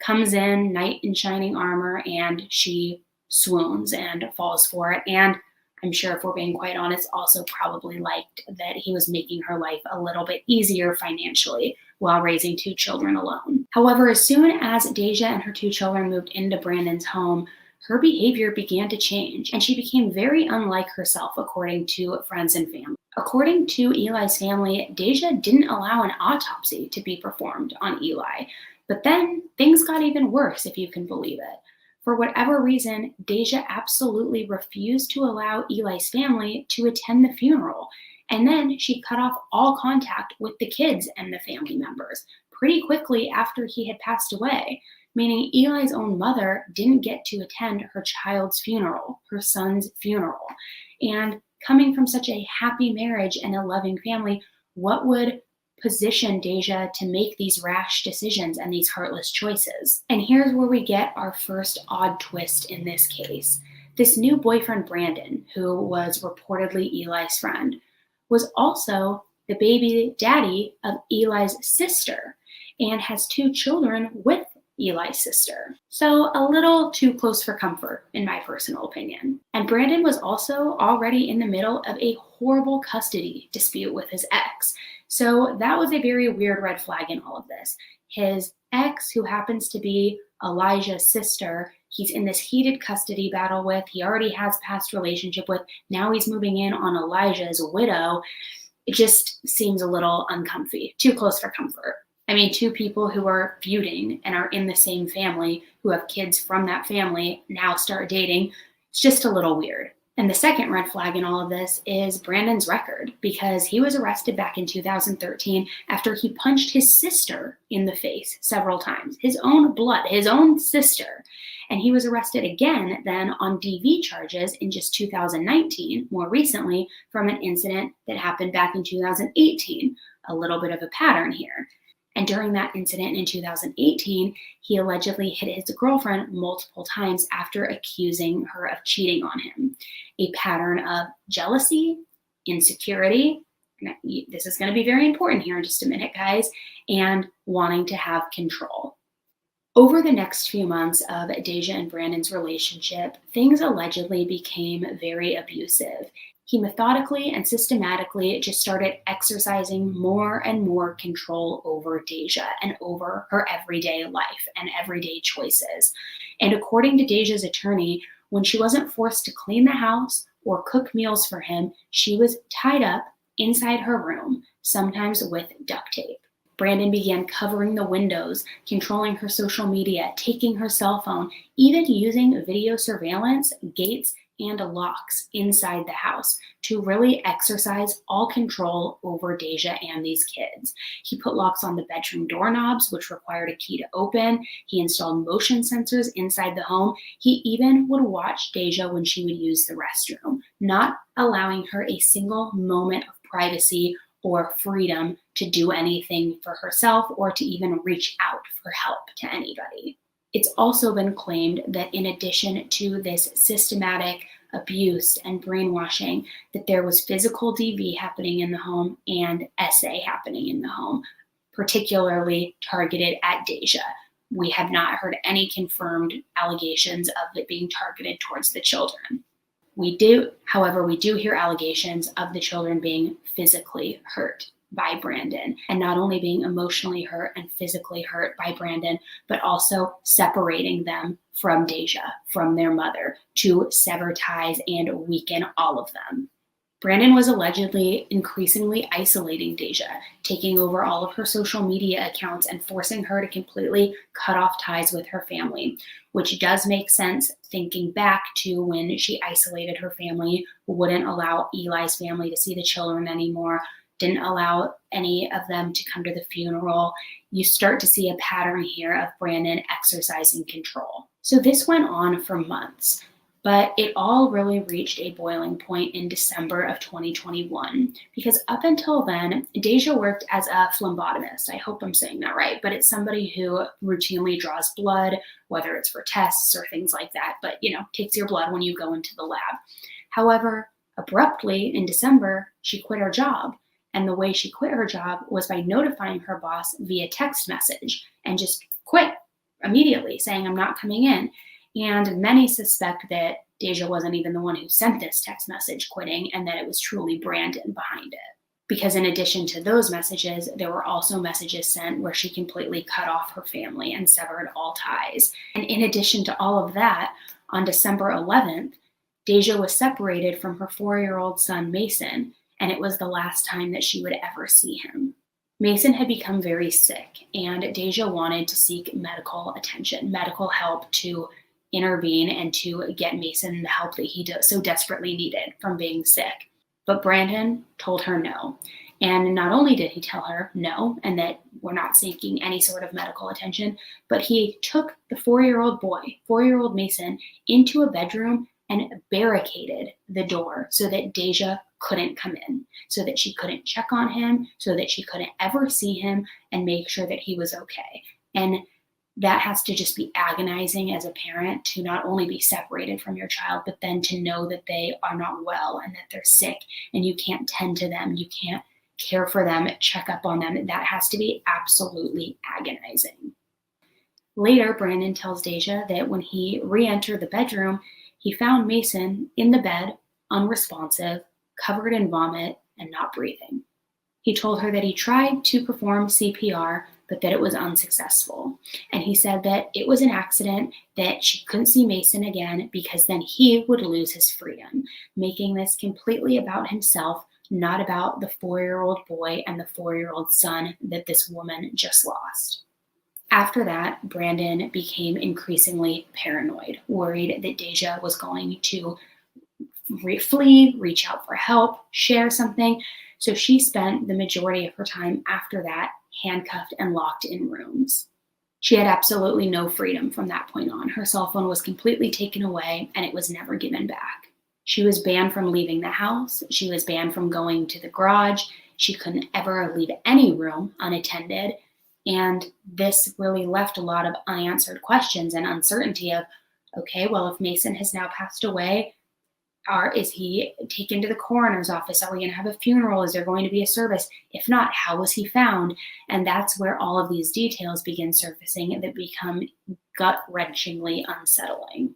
comes in, knight in shining armor, and she swoons and falls for it. And I'm sure, if we're being quite honest, also probably liked that he was making her life a little bit easier financially while raising two children alone. However, as soon as Deja and her two children moved into Brandon's home, her behavior began to change, and she became very unlike herself, according to friends and family. According to Eli's family, Deja didn't allow an autopsy to be performed on Eli. But then things got even worse, if you can believe it. For whatever reason, Deja absolutely refused to allow Eli's family to attend the funeral. And then she cut off all contact with the kids and the family members pretty quickly after he had passed away, meaning Eli's own mother didn't get to attend her child's funeral, her son's funeral. And coming from such a happy marriage and a loving family, what would position Deja to make these rash decisions and these heartless choices? And here's where we get our first odd twist in this case. This new boyfriend, Brandon, who was reportedly Eli's friend, was also the baby daddy of Eli's sister and has two children with Eli's sister. So a little too close for comfort, in my personal opinion. And Brandon was also already in the middle of a horrible custody dispute with his ex. So that was a very weird red flag in all of this. His ex, who happens to be Elijah's sister, he's in this heated custody battle with, he already has past relationship with, now he's moving in on Elijah's widow. It just seems a little uncomfy, too close for comfort. I mean, two people who are feuding and are in the same family, who have kids from that family, now start dating. It's just a little weird. And the second red flag in all of this is Brandon's record, because he was arrested back in 2013 after he punched his sister in the face several times, his own blood, his own sister. And he was arrested again then on DV charges in just 2019, more recently, from an incident that happened back in 2018. A little bit of a pattern here. And during that incident in 2018, he allegedly hit his girlfriend multiple times after accusing her of cheating on him. A pattern of jealousy, insecurity, this is going to be very important here in just a minute, guys, and wanting to have control. Over the next few months of Deja and Brandon's relationship, things allegedly became very abusive. He methodically and systematically just started exercising more and more control over Deja and over her everyday life and everyday choices. And according to Deja's attorney, when she wasn't forced to clean the house or cook meals for him, she was tied up inside her room, sometimes with duct tape. Brandon began covering the windows, controlling her social media, taking her cell phone, even using video surveillance, gates, and locks inside the house to really exercise all control over Deja and these kids. He put locks on the bedroom doorknobs, which required a key to open. He installed motion sensors inside the home. He even would watch Deja when she would use the restroom, not allowing her a single moment of privacy or freedom to do anything for herself or to even reach out for help to anybody. It's also been claimed that in addition to this systematic abuse, and brainwashing that there was physical DV happening in the home and SA happening in the home, particularly targeted at Deja. We have not heard any confirmed allegations of it being targeted towards the children. However, we do hear allegations of the children being physically hurt by Brandon, and not only being emotionally hurt and physically hurt by Brandon, but also separating them from Deja, from their mother, to sever ties and weaken all of them. Brandon was allegedly increasingly isolating Deja, taking over all of her social media accounts and forcing her to completely cut off ties with her family, which does make sense thinking back to when she isolated her family, wouldn't allow Eli's family to see the children anymore, didn't allow any of them to come to the funeral. You start to see a pattern here of Brandon exercising control. So this went on for months, but it all really reached a boiling point in December of 2021, because up until then, Deja worked as a phlebotomist. I hope I'm saying that right, but it's somebody who routinely draws blood, whether it's for tests or things like that, but takes your blood when you go into the lab. However, abruptly in December, she quit her job. And the way she quit her job was by notifying her boss via text message and just quit immediately, saying, I'm not coming in. And many suspect that Deja wasn't even the one who sent this text message quitting, and that it was truly Brandon behind it. Because in addition to those messages, there were also messages sent where she completely cut off her family and severed all ties. And in addition to all of that, on December 11th, Deja was separated from her 4-year-old son, Mason, and it was the last time that she would ever see him. Mason had become very sick, and Deja wanted to seek medical attention, medical help to intervene and to get Mason the help that he so desperately needed from being sick. But Brandon told her no. And not only did he tell her no, and that we're not seeking any sort of medical attention, but he took the 4-year-old boy, 4-year-old Mason, into a bedroom and barricaded the door so that Deja couldn't come in, so that she couldn't check on him, so that she couldn't ever see him and make sure that he was okay. And that has to just be agonizing as a parent, to not only be separated from your child, but then to know that they are not well and that they're sick and you can't tend to them, you can't care for them, check up on them. That has to be absolutely agonizing. Later, Brandon tells Deja that when he re-entered the bedroom, he found Mason in the bed, unresponsive, covered in vomit, and not breathing. He told her that he tried to perform CPR, but that it was unsuccessful. And he said that it was an accident, that she couldn't see Mason again because then he would lose his freedom, making this completely about himself, not about the 4-year-old boy and the 4-year-old son that this woman just lost. After that, Brandon became increasingly paranoid, worried that Deja was going to flee, reach out for help, share something. So she spent the majority of her time after that handcuffed and locked in rooms. She had absolutely no freedom from that point on. Her cell phone was completely taken away and it was never given back. She was banned from leaving the house. She was banned from going to the garage. She couldn't ever leave any room unattended. And this really left a lot of unanswered questions and uncertainty of, okay, well, if Mason has now passed away, is he taken to the coroner's office? Are we going to have a funeral? Is there going to be a service? If not, how was he found? And that's where all of these details begin surfacing that become gut-wrenchingly unsettling.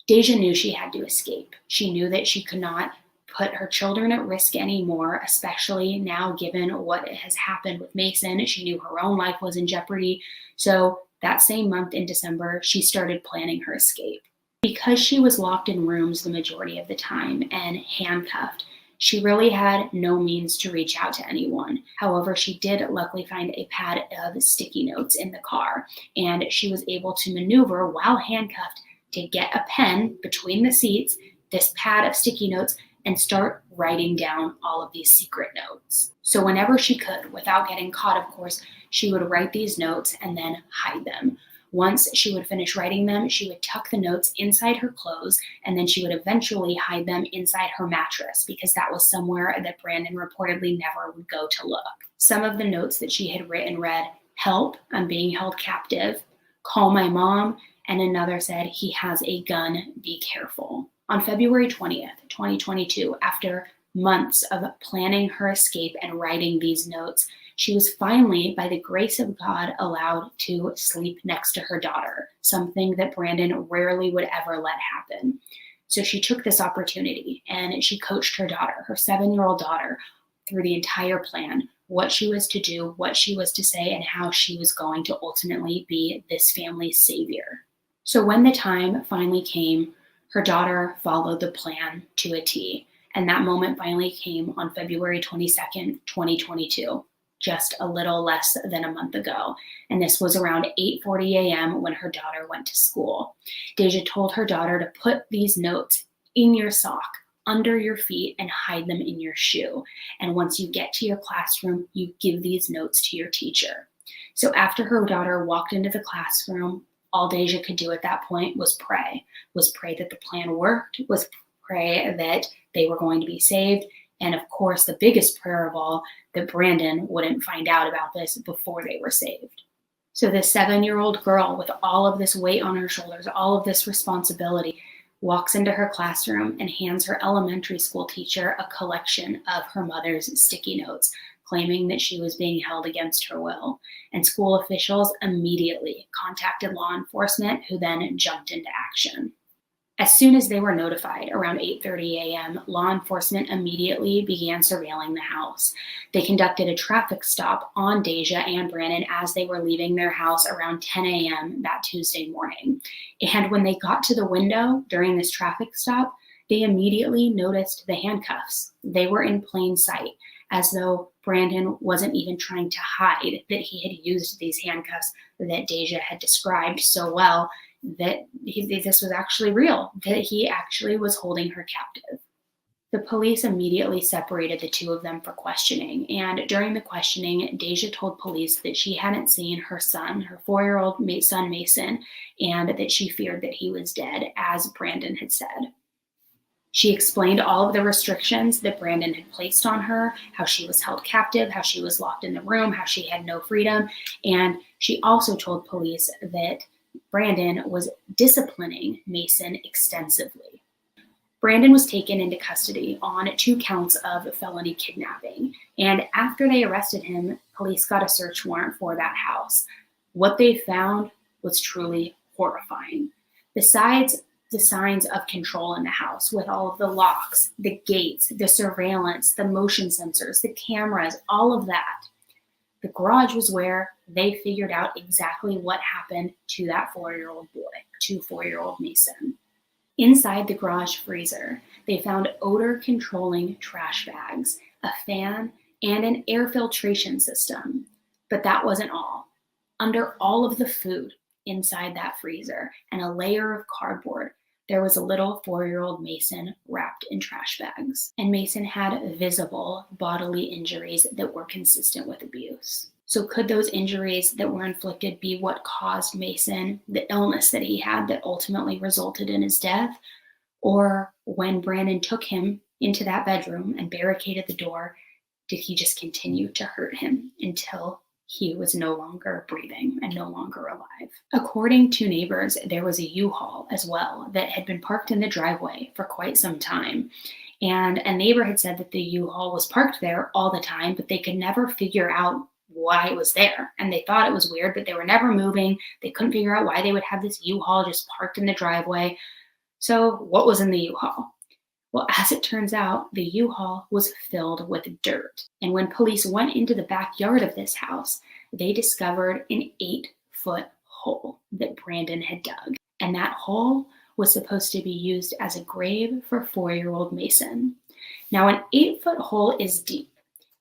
Deja knew she had to escape. She knew that she could not put her children at risk anymore, especially now given what has happened with Mason. She knew her own life was in jeopardy. So that same month in December, she started planning her escape. Because she was locked in rooms the majority of the time and handcuffed, she really had no means to reach out to anyone. However, she did luckily find a pad of sticky notes in the car, and she was able to maneuver while handcuffed to get a pen between the seats, this pad of sticky notes, and start writing down all of these secret notes. So whenever she could, without getting caught, of course, she would write these notes and then hide them. Once she would finish writing them, she would tuck the notes inside her clothes, and then she would eventually hide them inside her mattress, because that was somewhere that Brandon reportedly never would go to look. Some of the notes that she had written read, "Help, I'm being held captive," "Call my mom," and another said, "He has a gun, be careful." On February 20th, 2022, after months of planning her escape and writing these notes, she was finally, by the grace of God, allowed to sleep next to her daughter, something that Brandon rarely would ever let happen. So she took this opportunity and she coached her daughter, her 7-year-old daughter, through the entire plan, what she was to do, what she was to say, and how she was going to ultimately be this family's savior. So when the time finally came, her daughter followed the plan to a T. And that moment finally came on February 22nd, 2022, just a little less than a month ago. And this was around 8:40 a.m. when her daughter went to school. Deja told her daughter to put these notes in your sock, under your feet, and hide them in your shoe. And once you get to your classroom, you give these notes to your teacher. So after her daughter walked into the classroom, all Deja could do at that point was pray that the plan worked, was pray that they were going to be saved, and of course, the biggest prayer of all, that Brandon wouldn't find out about this before they were saved. So this 7-year-old girl with all of this weight on her shoulders, all of this responsibility, walks into her classroom and hands her elementary school teacher a collection of her mother's sticky notes, claiming that she was being held against her will. And school officials immediately contacted law enforcement, who then jumped into action. As soon as they were notified, around 8:30 a.m., law enforcement immediately began surveilling the house. They conducted a traffic stop on Deja and Brandon as they were leaving their house around 10 a.m. that Tuesday morning. And when they got to the window during this traffic stop, they immediately noticed the handcuffs. They were in plain sight, as though Brandon wasn't even trying to hide that he had used these handcuffs that Deja had described so well, that this was actually real, that he actually was holding her captive. The police immediately separated the two of them for questioning, and during the questioning, Deja told police that she hadn't seen her son, her 4-year-old son Mason, and that she feared that he was dead, as Brandon had said. She explained all of the restrictions that Brandon had placed on her, how she was held captive, how she was locked in the room, how she had no freedom, and she also told police that Brandon was disciplining Mason extensively. Brandon was taken into custody on 2 counts of felony kidnapping, and after they arrested him, police got a search warrant for that house. What they found was truly horrifying. Besides the signs of control in the house, with all of the locks, the gates, the surveillance, the motion sensors, the cameras, all of that, the garage was where they figured out exactly what happened to that 4-year-old boy, to 4-year-old Mason. Inside the garage freezer, they found odor-controlling trash bags, a fan, and an air filtration system. But that wasn't all. Under all of the food inside that freezer and a layer of cardboard, there was a little 4-year-old Mason wrapped in trash bags. And Mason had visible bodily injuries that were consistent with abuse. So could those injuries that were inflicted be what caused Mason the illness that he had that ultimately resulted in his death? Or when Brandon took him into that bedroom and barricaded the door, did he just continue to hurt him until he was no longer breathing and no longer alive? According to neighbors, there was a U-Haul as well that had been parked in the driveway for quite some time. And a neighbor had said that the U-Haul was parked there all the time, but they could never figure out why it was there. And they thought it was weird, but they were never moving. They couldn't figure out why they would have this U-Haul just parked in the driveway. So what was in the U-Haul? Well, as it turns out, the U-Haul was filled with dirt. And when police went into the backyard of this house, they discovered an 8-foot hole that Brandon had dug. And that hole was supposed to be used as a grave for 4-year-old Mason. Now, an 8-foot hole is deep,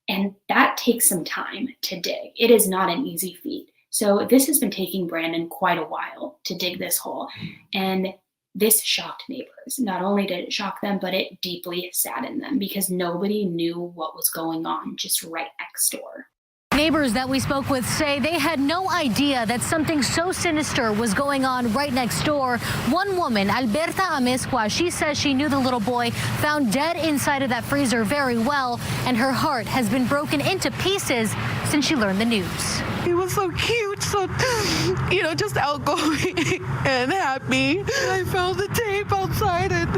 and that takes some time to dig. It is not an easy feat. So this has been taking Brandon quite a while to dig this hole. And this shocked neighbors. Not only did it shock them, but it deeply saddened them because nobody knew what was going on just right next door. Neighbors that we spoke with say they had no idea that something so sinister was going on right next door. One woman, Alberta Amezcua, she says she knew the little boy found dead inside of that freezer very well, and her heart has been broken into pieces since she learned the news. He was so cute, so so, just outgoing and happy. I found the tape outside and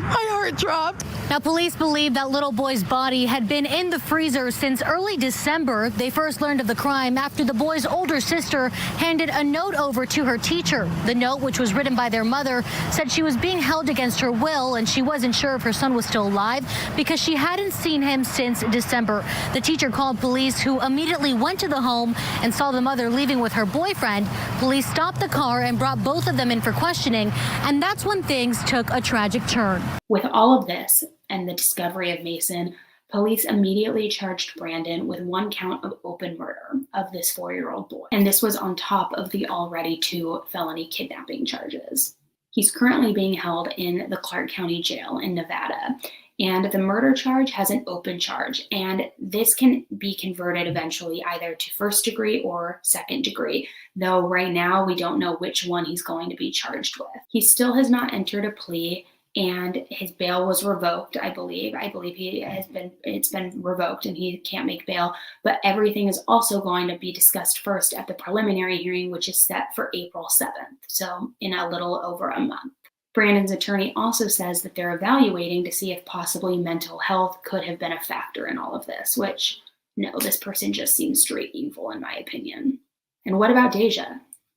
my heart dropped. Now, police believe that little boy's body had been in the freezer since early December. They first learned of the crime after the boy's older sister handed a note over to her teacher. The note, which was written by their mother, said she was being held against her will and she wasn't sure if her son was still alive because she hadn't seen him since December. The teacher called police, who immediately went to the home and saw the mother leaving with her boyfriend. Police stopped the car and brought both of them in for questioning, and that's when things took a tragic turn. With all of this and the discovery of Mason, police immediately charged Brandon with 1 count of open murder of this 4-year-old boy. And this was on top of the already 2 felony kidnapping charges. He's currently being held in the Clark County Jail in Nevada. And the murder charge has an open charge, and this can be converted eventually either to 1st degree or 2nd degree, though right now we don't know which one he's going to be charged with. He still has not entered a plea, and his bail was revoked, I believe. It's been revoked and he can't make bail, but everything is also going to be discussed first at the preliminary hearing, which is set for April 7th, so in a little over a month. Brandon's attorney also says that they're evaluating to see if possibly mental health could have been a factor in all of this, which, no, this person just seems straight evil in my opinion. And what about Deja?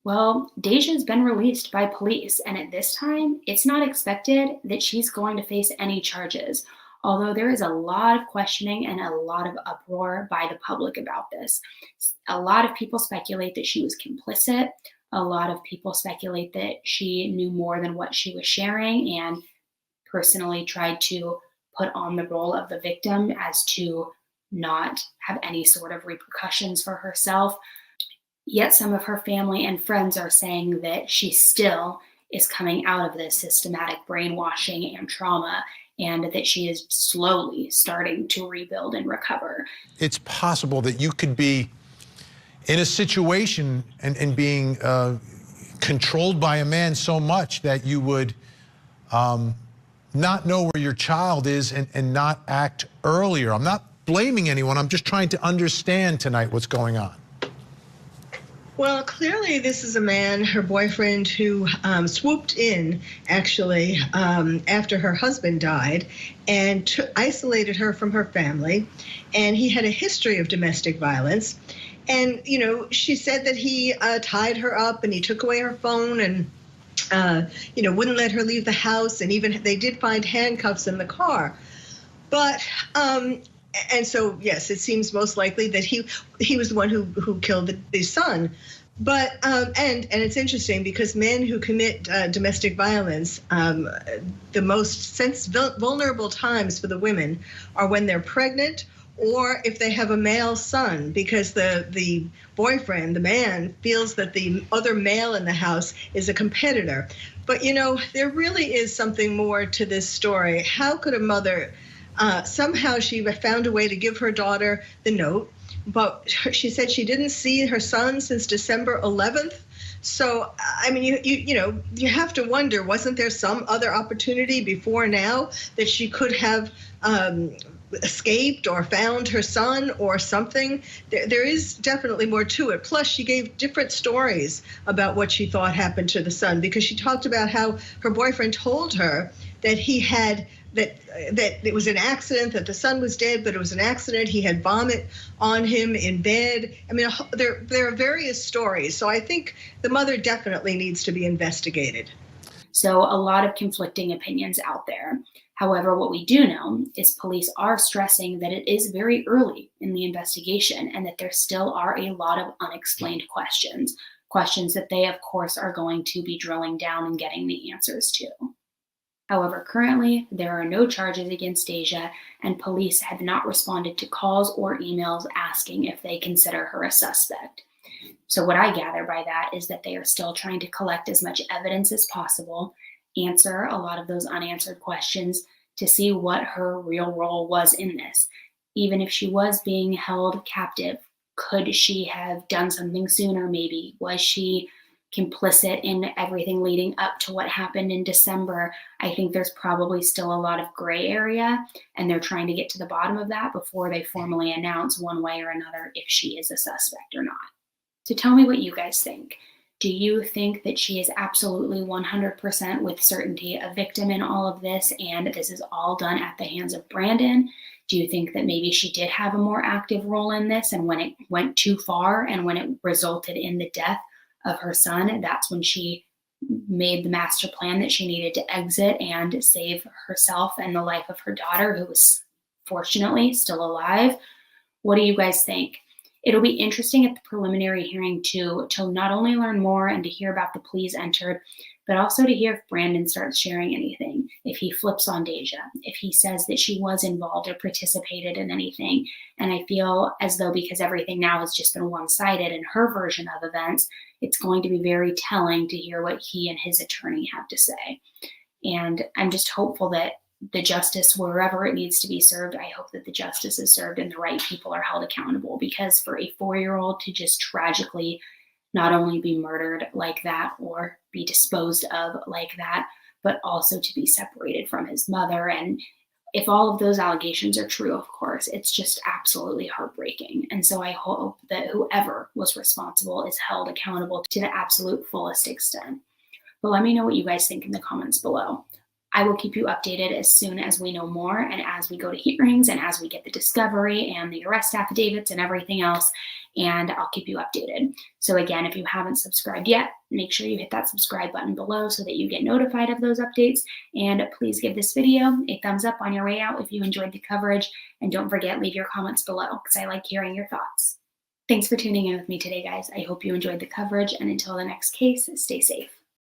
Well, Deja's been released by police, and at this time, it's not expected that she's going to face any charges, although there is a lot of questioning and a lot of uproar by the public about this. A lot of people speculate that she was complicit. A lot of people speculate that she knew more than what she was sharing and personally tried to put on the role of the victim as to not have any sort of repercussions for herself. Yet some of her family and friends are saying that she still is coming out of this systematic brainwashing and trauma, and that she is slowly starting to rebuild and recover. It's possible that you could be in a situation and being controlled by a man so much that you would not know where your child is and not act earlier. I'm not blaming anyone. I'm just trying to understand tonight what's going on. Well, clearly this is a man, her boyfriend, who swooped in, actually, after her husband died and isolated her from her family. And he had a history of domestic violence. And, she said that he tied her up and he took away her phone and, wouldn't let her leave the house. And even they did find handcuffs in the car. But, and so, yes, it seems most likely that he was the one who killed the son. But, and it's interesting because men who commit domestic violence, the most vulnerable times for the women are when they're pregnant or if they have a male son, because the boyfriend, the man, feels that the other male in the house is a competitor. But, there really is something more to this story. How could a mother, somehow she found a way to give her daughter the note, but she said she didn't see her son since December 11th. So, I mean, you have to wonder, wasn't there some other opportunity before now that she could have escaped or found her son or something? There is definitely more to it. Plus, she gave different stories about what she thought happened to the son, because she talked about how her boyfriend told her that he had that it was an accident, that the son was dead, but it was an accident. He had vomit on him in bed. I mean, there are various stories. So I think the mother definitely needs to be investigated. So a lot of conflicting opinions out there. However, what we do know is police are stressing that it is very early in the investigation and that there still are a lot of unexplained questions that they, of course, are going to be drilling down and getting the answers to. However, currently, there are no charges against Deja, and police have not responded to calls or emails asking if they consider her a suspect. So what I gather by that is that they are still trying to collect as much evidence as possible, answer a lot of those unanswered questions to see what her real role was in this. Even if she was being held captive, could she have done something sooner maybe? Was she complicit in everything leading up to what happened in December? I think there's probably still a lot of gray area, and they're trying to get to the bottom of that before they formally announce one way or another if she is a suspect or not. So tell me what you guys think. Do you think that she is absolutely 100% with certainty a victim in all of this, and this is all done at the hands of Brandon? Do you think that maybe she did have a more active role in this, and when it went too far and when it resulted in the death of her son, that's when she made the master plan that she needed to exit and save herself and the life of her daughter, who was fortunately still alive? What do you guys think? It'll be interesting at the preliminary hearing to not only learn more and to hear about the pleas entered, but also to hear if Brandon starts sharing anything, if he flips on Deja, if he says that she was involved or participated in anything. And I feel as though, because everything now has just been one-sided in her version of events, it's going to be very telling to hear what he and his attorney have to say. And I'm just hopeful that the justice, wherever it needs to be served, I hope that the justice is served and the right people are held accountable, because for a 4-year-old to just tragically not only be murdered like that or be disposed of like that, but also to be separated from his mother. And if all of those allegations are true, of course, it's just absolutely heartbreaking. And so I hope that whoever was responsible is held accountable to the absolute fullest extent. But let me know what you guys think in the comments below. I will keep you updated as soon as we know more and as we go to hearings and as we get the discovery and the arrest affidavits and everything else, and I'll keep you updated. So again, if you haven't subscribed yet, make sure you hit that subscribe button below so that you get notified of those updates. And please give this video a thumbs up on your way out if you enjoyed the coverage. And don't forget, leave your comments below because I like hearing your thoughts. Thanks for tuning in with me today, guys. I hope you enjoyed the coverage, and until the next case, stay safe.